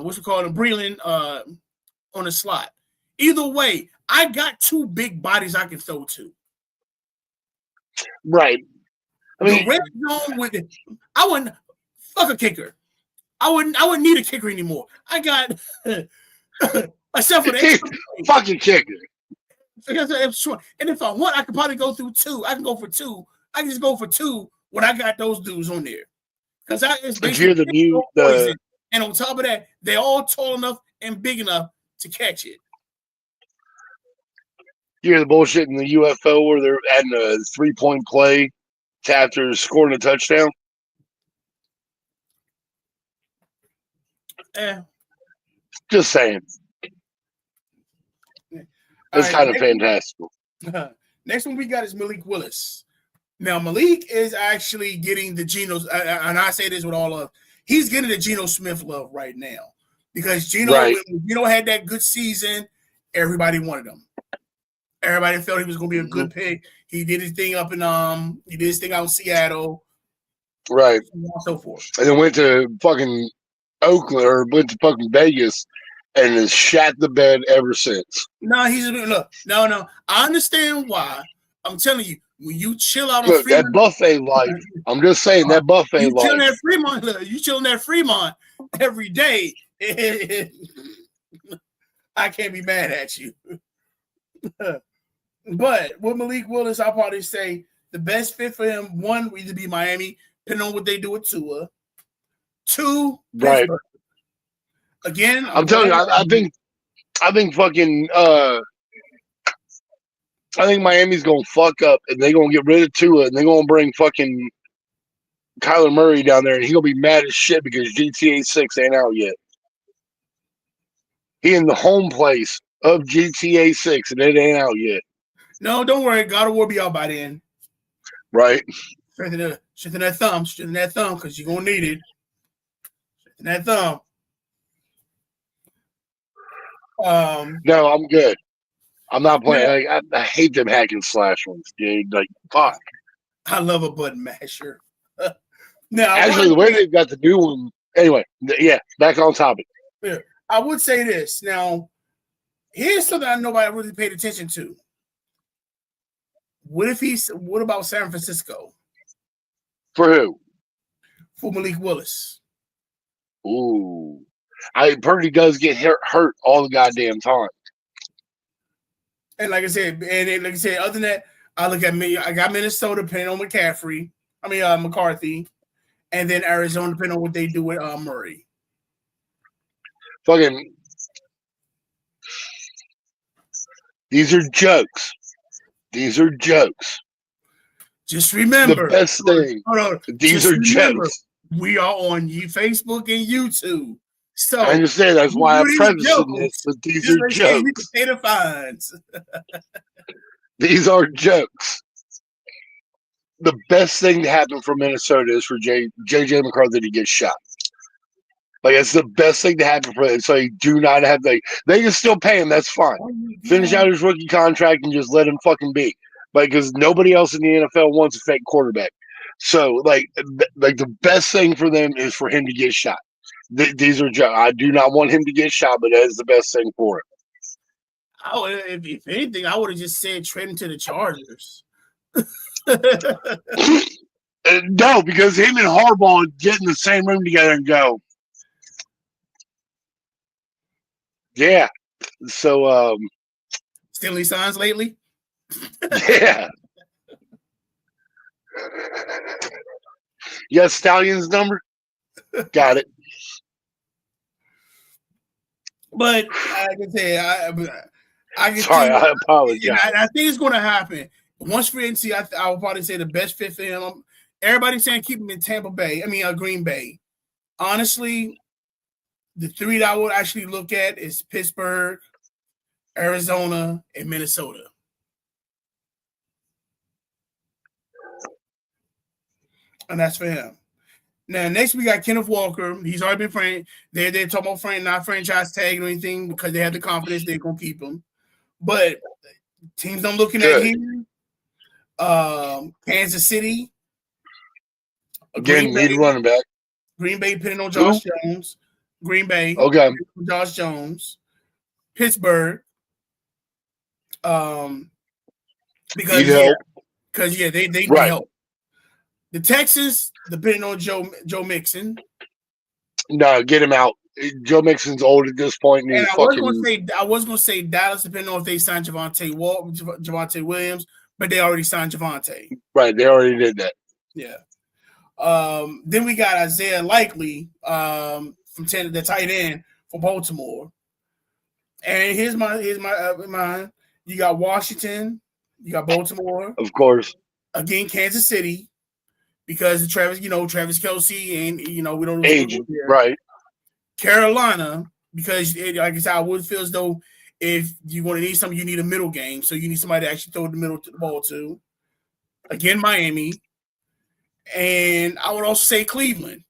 what's it called, a Breland on the slot. Either way, I got two big bodies I can throw to. Right. I mean, the red zone I wouldn't fuck a kicker. I wouldn't need a kicker anymore. I got myself for the fucking kicker. And if I want, I could probably go through two. I can go for two. I can just go for two when I got those dudes on there. Because it's basically and on top of that, they're all tall enough and big enough to catch it. You hear the bullshit in the UFO where they're adding a 3-point play after scoring a touchdown? Just saying. It's kind of fantastical. Next one we got is Malik Willis. Now, Malik is actually getting the Geno, and I say this with all of, he's getting the Geno Smith love right now. Because Geno had that good season, everybody wanted him. Everybody felt he was going to be a good pick. He did his thing out in Seattle. Right. And so forth. And then went to fucking Oakland or went to fucking Vegas and has shat the bed ever since. No. I understand why. I'm telling you, when you chill out on Fremont, that buffet life. I'm just saying that buffet life. You chilling at Fremont every day. I can't be mad at you. But with Malik Willis, I'll probably say the best fit for him, one, would either be Miami, depending on what they do with Tua. Two, right. Pittsburgh. Again, I'm telling you, I think fucking I think Miami's gonna fuck up and they're gonna get rid of Tua and they're gonna bring fucking Kyler Murray down there and he's gonna be mad as shit because GTA 6 ain't out yet. He in the home place of GTA 6 and it ain't out yet. No, don't worry. God of War be out by then. Right. Strengthen that thumb, because you're gonna need it. Strengthen that thumb. No, I'm good. I'm not playing. I hate them hack and slash ones, dude. Like, fuck. I love a button masher. Now, actually, the way they've got the new one. Anyway, yeah, back on topic. Yeah, I would say this. Now, here's something I nobody really paid attention to. What about San Francisco? For who? For Malik Willis. Ooh. Purdy does get hurt all the goddamn time. And like I said, other than that, I got Minnesota depending on McCaffrey. McCarthy. And then Arizona depending on what they do with Murray. Fucking these are jokes. Just remember the best thing. These are jokes. We are on Facebook and YouTube. So I understand. That's why I'm prefacing this, but these are jokes. Potato fines. These are jokes. The best thing to happen for Minnesota is for JJ McCarthy to get shot. Like, it's the best thing to happen for them. So you do not have they can still pay him. That's fine. Finish out his rookie contract and just let him fucking be. Like, because nobody else in the NFL wants a fake quarterback. So like the best thing for them is for him to get shot. These are jokes. I do not want him to get shot, but that is the best thing for him. Oh, if anything, I would have just said trade him to the Chargers. No, because him and Harbaugh get in the same room together and go, yeah. So, Stanley signs lately? Yeah. You got Stallion's number? Got it. But like I said, I can Sorry, I apologize. I think it's going to happen. Once free agency, I would probably say the best fit for him. Everybody's saying keep him in Tampa Bay. I mean, Green Bay. Honestly, the three that I would actually look at is Pittsburgh, Arizona, and Minnesota. And that's for him. Now, next we got Kenneth Walker. He's already been they're talking about not franchise tag or anything because they have the confidence they're going to keep him. But teams I'm looking at here, Kansas City. Again, need running back. Green Bay pinning on Josh Jones. Green Bay. Okay. Josh Jones. Pittsburgh. Because they need help. The Texans, depending on Joe Mixon. No, get him out. Joe Mixon's old at this point. And I was gonna say Dallas, depending on if they signed Javonte Williams, but they already signed Javonte. Right, they already did that. Yeah. Then we got Isaiah Likely from the tight end for Baltimore. And here's mine. You got Washington, you got Baltimore, of course. Again, Kansas City, because Travis Kelce, and we don't know age, right? Carolina, because like I said, I would feel as though if you want to need something, you need a middle game, so you need somebody to actually throw the middle to the ball to. Again, Miami, and I would also say Cleveland.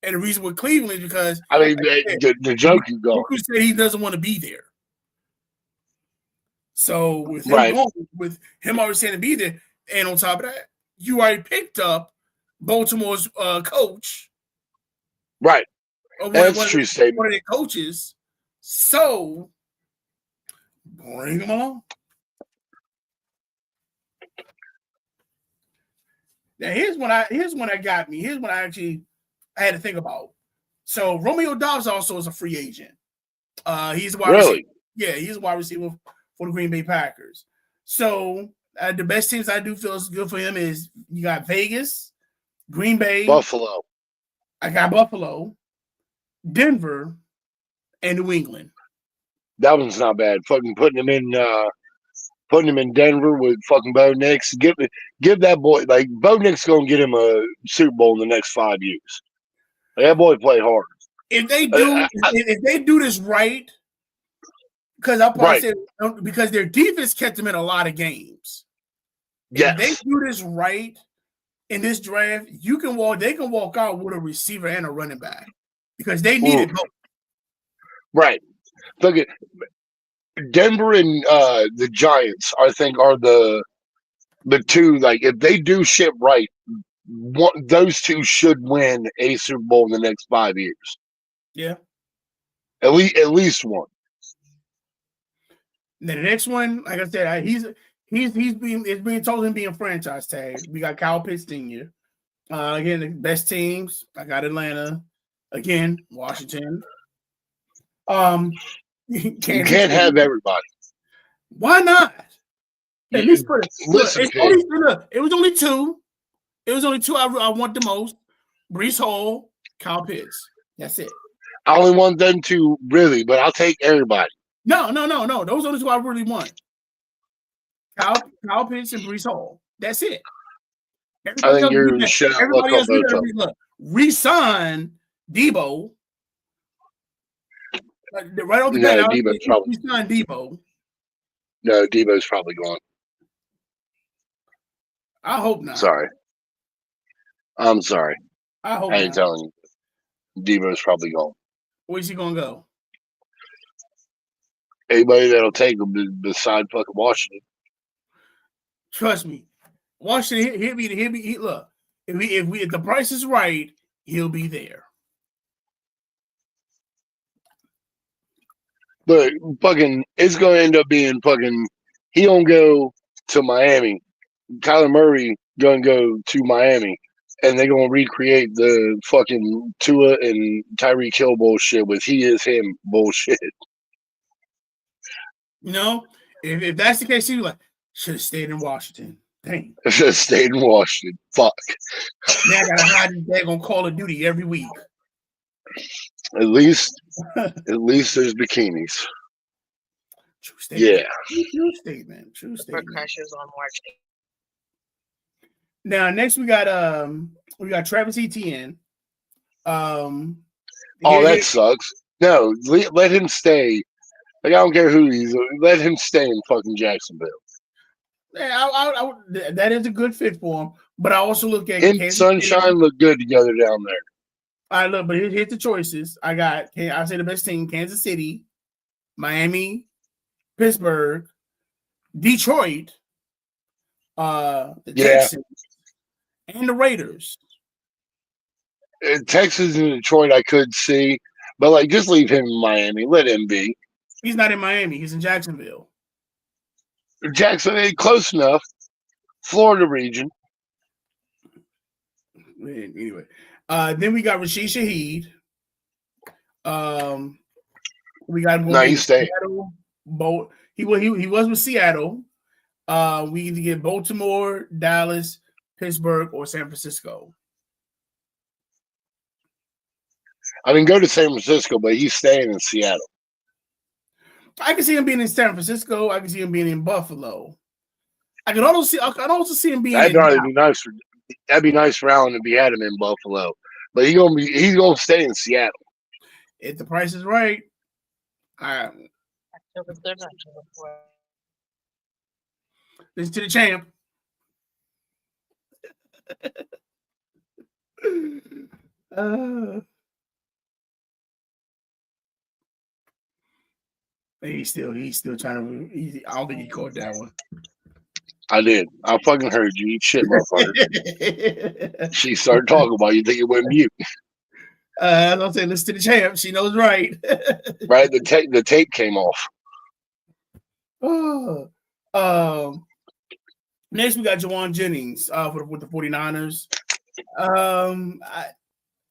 And the reason with Cleveland is because the joke you go. Who said he doesn't want to be there? So with him already saying to be there, and on top of that, you already picked up Baltimore's coach, right? That's true statement. One of their coaches. So bring them along. Now here's when I got me. Here's when I had to think about. So Romeo Dobbs also is a free agent. He's a wide receiver. Yeah, he's a wide receiver for the Green Bay Packers. So the best teams I do feel is good for him is you got Vegas, Green Bay, Buffalo. I got Buffalo, Denver, and New England. That one's not bad. Fucking putting him in Denver with fucking Bo Nix. Give that boy, like, Bo Nix gonna get him a Super Bowl in the next 5 years. Like, that boy play hard. If they do this right, because I'll probably say because their defense kept them in a lot of games. Yes. If they do this right in this draft, they can walk out with a receiver and a running back because they need it both. Right. Look at Denver and the Giants, I think, are the two. Like, if they do shit right, those two should win a Super Bowl in the next 5 years. Yeah, at least one. Now the next one, like I said, it's being told him being franchise tag. We got Kyle Pitts Sr. Again, the best teams. I got Atlanta. Again, Washington. You can't have everybody. Why not? At least listen. It was only two. It was only two I want the most. Breece Hall, Kyle Pitts. That's it. I only want them two, really, but I'll take everybody. No. Those are the two I really want. Kyle Pitts and Breece Hall. That's it. I think you're shut up. Everybody else re-sign Debo Right off the No, bat, Debo's probably he's not Debo. no. Debo's probably gone. I hope not. Sorry, I'm sorry. I hope I ain't not. telling you. Debo's probably gone. Where's he gonna go? Anybody that'll take him beside fucking Washington. Trust me, Washington. He'll be. Look, if the price is right, he'll be there. But fucking, it's going to end up being fucking. He don't go to Miami. Kyler Murray gonna go to Miami, and they're gonna recreate the fucking Tua and Tyreek Hill bullshit with he is him bullshit. You know, if that's the case, he like should have stayed in Washington. Dang. Should have stayed in Washington. Fuck. Now I gotta hide this daggone Call of Duty every week. At least there's bikinis. True statement. Yeah. True statement. True statement. Crashes on March 8th. Now next we got Travis Etienne. Oh, that sucks. No, let him stay. Like I don't care who he's. Let him stay in fucking Jacksonville. Yeah, that is a good fit for him. But I also look at Him and Sunshine look good together down there. All right, look, but here's the choices. I say the best team: Kansas City, Miami, Pittsburgh, Detroit, the Texans, and the Raiders. Texas and Detroit, I could see, but like just leave him in Miami. Let him be. He's not in Miami. He's in Jacksonville. Jackson, close enough. Florida region. Anyway, then we got Rashid Shaheed. We got no, he's staying. He was with Seattle. We either get Baltimore, Dallas, Pittsburgh, or San Francisco. I mean, go to San Francisco, but he's staying in Seattle. I can see him being in San Francisco. I can see him being in Buffalo. I can also see him being. That'd be nice for Allen if he had him in Buffalo, but he's gonna stay in Seattle. If the price is right. October 3rd, October 4th. Listen to the champ. He's still trying to. I don't think he caught that one. I did. I fucking heard you eat shit, motherfucker. She started talking about you. Think it went mute. I'm saying, listen to the champ. She knows right. Right. The tape came off. Next, we got Jawan Jennings with the 49ers.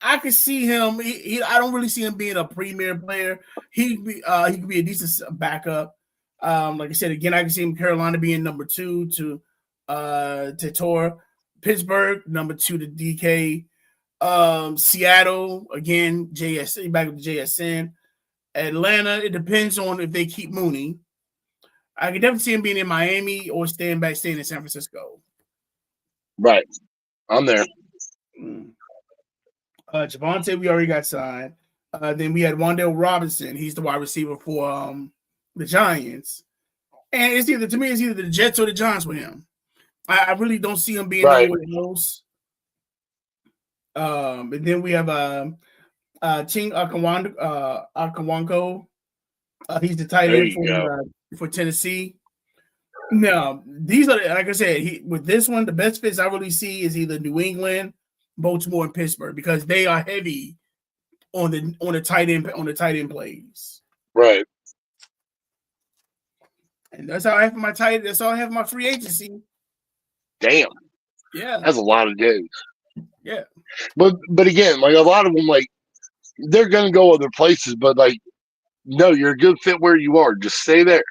I could see him. I don't really see him being a premier player. He could be a decent backup. Like I said, again, I can see him Carolina being number 2 to Tor. Pittsburgh, number 2 to DK. Seattle, again, JSN, back with the JSN. Atlanta, it depends on if they keep Mooney. I can definitely see him being in Miami or staying in San Francisco. Right. I'm there. Javonte, we already got signed. Then we had Wan'Dale Robinson. He's the wide receiver for the Giants. And it's either the Jets or the Giants with him. I really don't see him being nowhere else. And then we have Ching Akawanko. He's the tight end for Tennessee. Now, these are, like I said, with this one, the best fits I really see is either New England, Baltimore, and Pittsburgh because they are heavy on the tight end plays. Right. And that's how I have my tight. That's all I have my free agency. Damn. Yeah. That's a lot of dudes. Yeah. But again, like a lot of them, like they're gonna go other places, but like, no, you're a good fit where you are. Just stay there.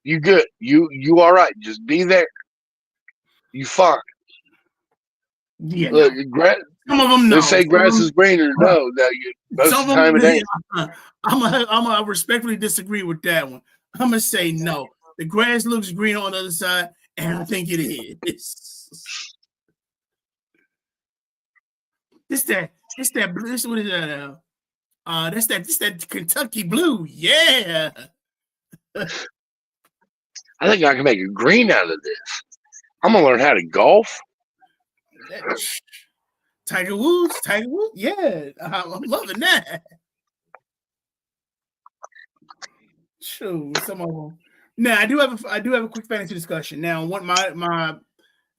You good. You all right. Just be there. You fine. Yeah. Look, some of them know. They say grass is greener. No, most of the time it ain't. I'm gonna respectfully disagree with that one. I'm gonna say no. The grass looks green on the other side, and I think it is. What is that? That's that Kentucky blue. Yeah. I think I can make a green out of this. I'm gonna learn how to golf. Tiger Woods. Yeah, I'm loving that. Sure, some of them. Now I do have a quick fantasy discussion. Now, what my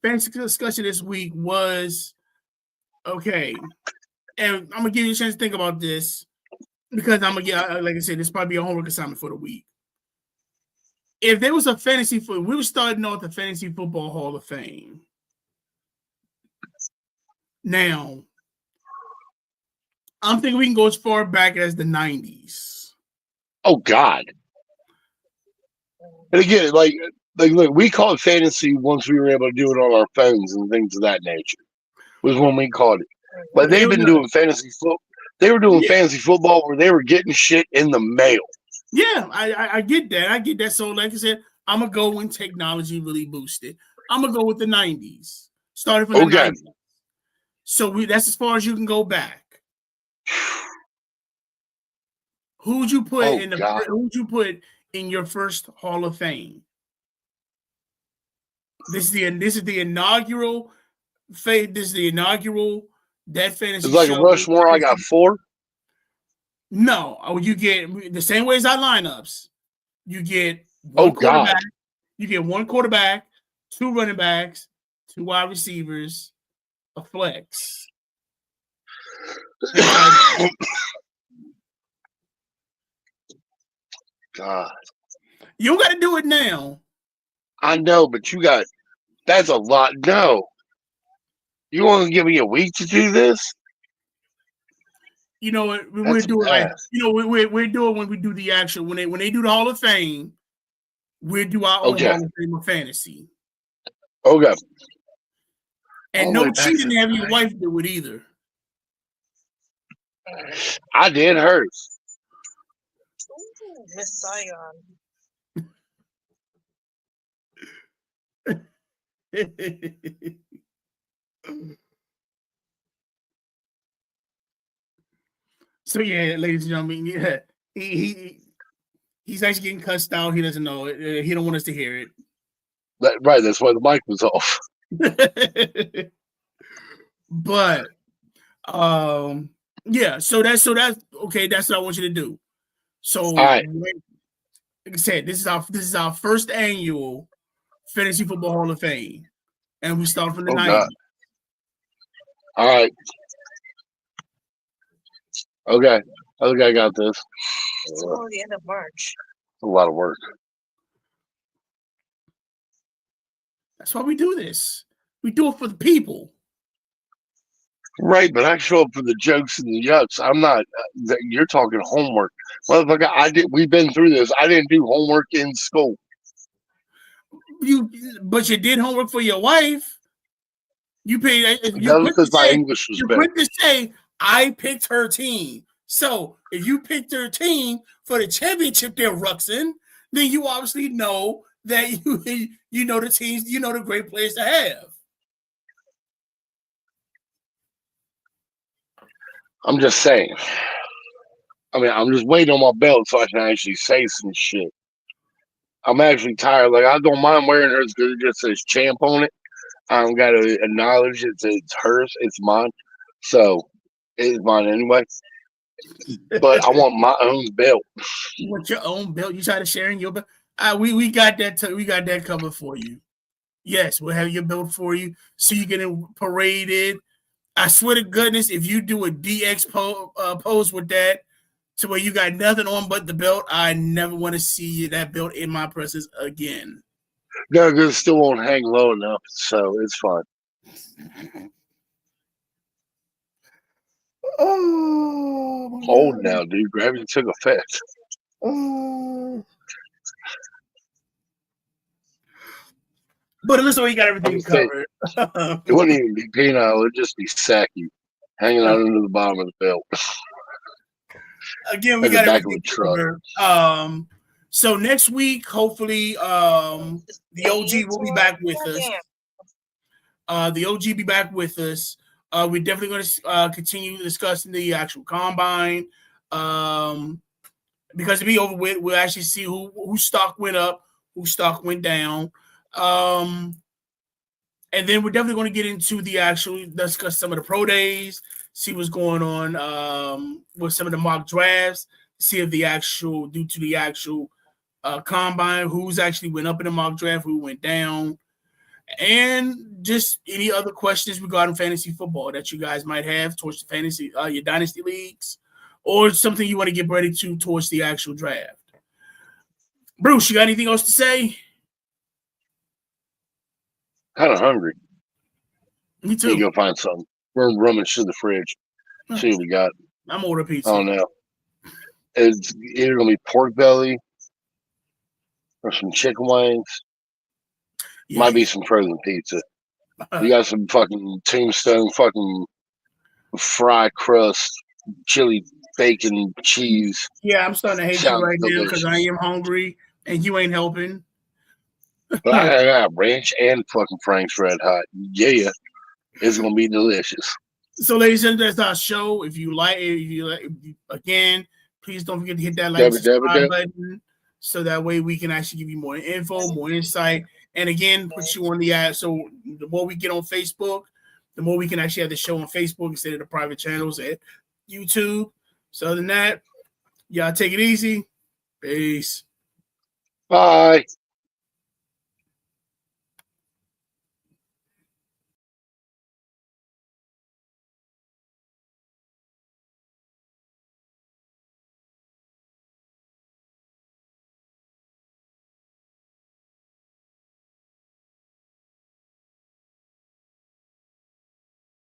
fantasy discussion this week was okay, and I'm gonna give you a chance to think about this because I'm gonna get, like I said, this probably be a homework assignment for the week. If there was a we were starting off the Fantasy Football Hall of Fame. Now, I'm thinking we can go as far back as the 90s. Oh God. And again, like look, we called fantasy once we were able to do it on our phones and things of that nature. Was when we called it. But they've been doing fantasy football. They were doing fantasy football where they were getting shit in the mail. Yeah, I get that. So, like I said, I'm gonna go when technology really boosted. I'm gonna go with the 90s. Started from the 90s. So that's as far as you can go back. Who'd you put in your first Hall of Fame? This is the inaugural Dat Fantasy Show. It's like a Rushmore. I got 4. No, you get the same way as our lineups. You get one quarterback. God. You get 1 quarterback, 2 running backs, 2 wide receivers, a flex. God. You don't got to do it now. I know, but that's a lot. No. You want to give me a week to do this? You know what? We're doing we're doing when we do the actual when they do the Hall of Fame, we'll do our own Hall of Fame of fantasy. Okay. And no cheating having your wife do it either. I did hers. Ooh, Miss Saigon. So yeah, ladies and gentlemen, yeah, he's actually getting cussed out. He doesn't know it. He don't want us to hear it. Right, that's why the mic was off. But yeah, so that's okay. That's what I want you to do. So, all right. Like I said, this is our first annual Fantasy Football Hall of Fame, and we start from the 90s. God. All right. Okay. I think I got this. It's only the end of March. A lot of work. That's why we do this. We do it for the people. Right, but I show up for the jokes and the yucks. I'm not. You're talking homework, motherfucker. We've been through this. I didn't do homework in school. But you did homework for your wife. You paid. Because my English was better. You put to say I picked her team. So if you picked her team for the championship they're ruxing, then you obviously know that you know the teams, you know the great players to have. I'm just saying. I mean, I'm just waiting on my belt so I can actually say some shit. I'm actually tired. Like, I don't mind wearing hers because it just says champ on it. I don't got to acknowledge it's hers. It's mine. So, it's mine anyway. But I want my own belt. You want your own belt? You try to share in your belt? We got that. We got that covered for you. Yes, we'll have your belt for you, so you get paraded. I swear to goodness, if you do a DX pose with that, to where you got nothing on but the belt, I never want to see that belt in my presence again. No, because it still won't hang low enough, so it's fine. Oh, hold now, dude. Gravity took effect. But it looks like you got everything covered. It wouldn't even be penile. It'd just be sacky hanging out under the bottom of the belt. Again, we got everything covered. So next week, hopefully, the OG will be back with us. The OG be back with us. We're definitely going to continue discussing the actual combine. Because to be over with, we'll actually see who stock went up, who stock went down. And then we're definitely going to get into the actual, discuss some of the pro days, see what's going on with some of the mock drafts, see if the actual, due to the actual combine, who's actually went up in the mock draft, who went down, and just any other questions regarding fantasy football that you guys might have towards the fantasy, your dynasty leagues, or something you want to get ready to towards the actual draft. Bruce, you got anything else to say? Kind of hungry. Me too. Need to go find something. We're rummage through the fridge. See what we got. I'm ordering pizza. I don't know. It's either gonna be pork belly or some chicken wings. Yeah. Might be some frozen pizza. You got some fucking Tombstone fucking fried crust, chili, bacon, cheese. Yeah, I'm starting to hate Sounds you right now because I delicious. am hungry and you ain't helping. But I got ranch and fucking Frank's Red Hot. Yeah, it's gonna be delicious. So, ladies and gentlemen, that's our show. If you like, again, please don't forget to hit that like and subscribe button, so that way we can actually give you more info, more insight, and again, put you on the ad. So the more we get on Facebook, the more we can actually have the show on Facebook instead of the private channels at YouTube. So other than that, y'all take it easy. Peace. Bye.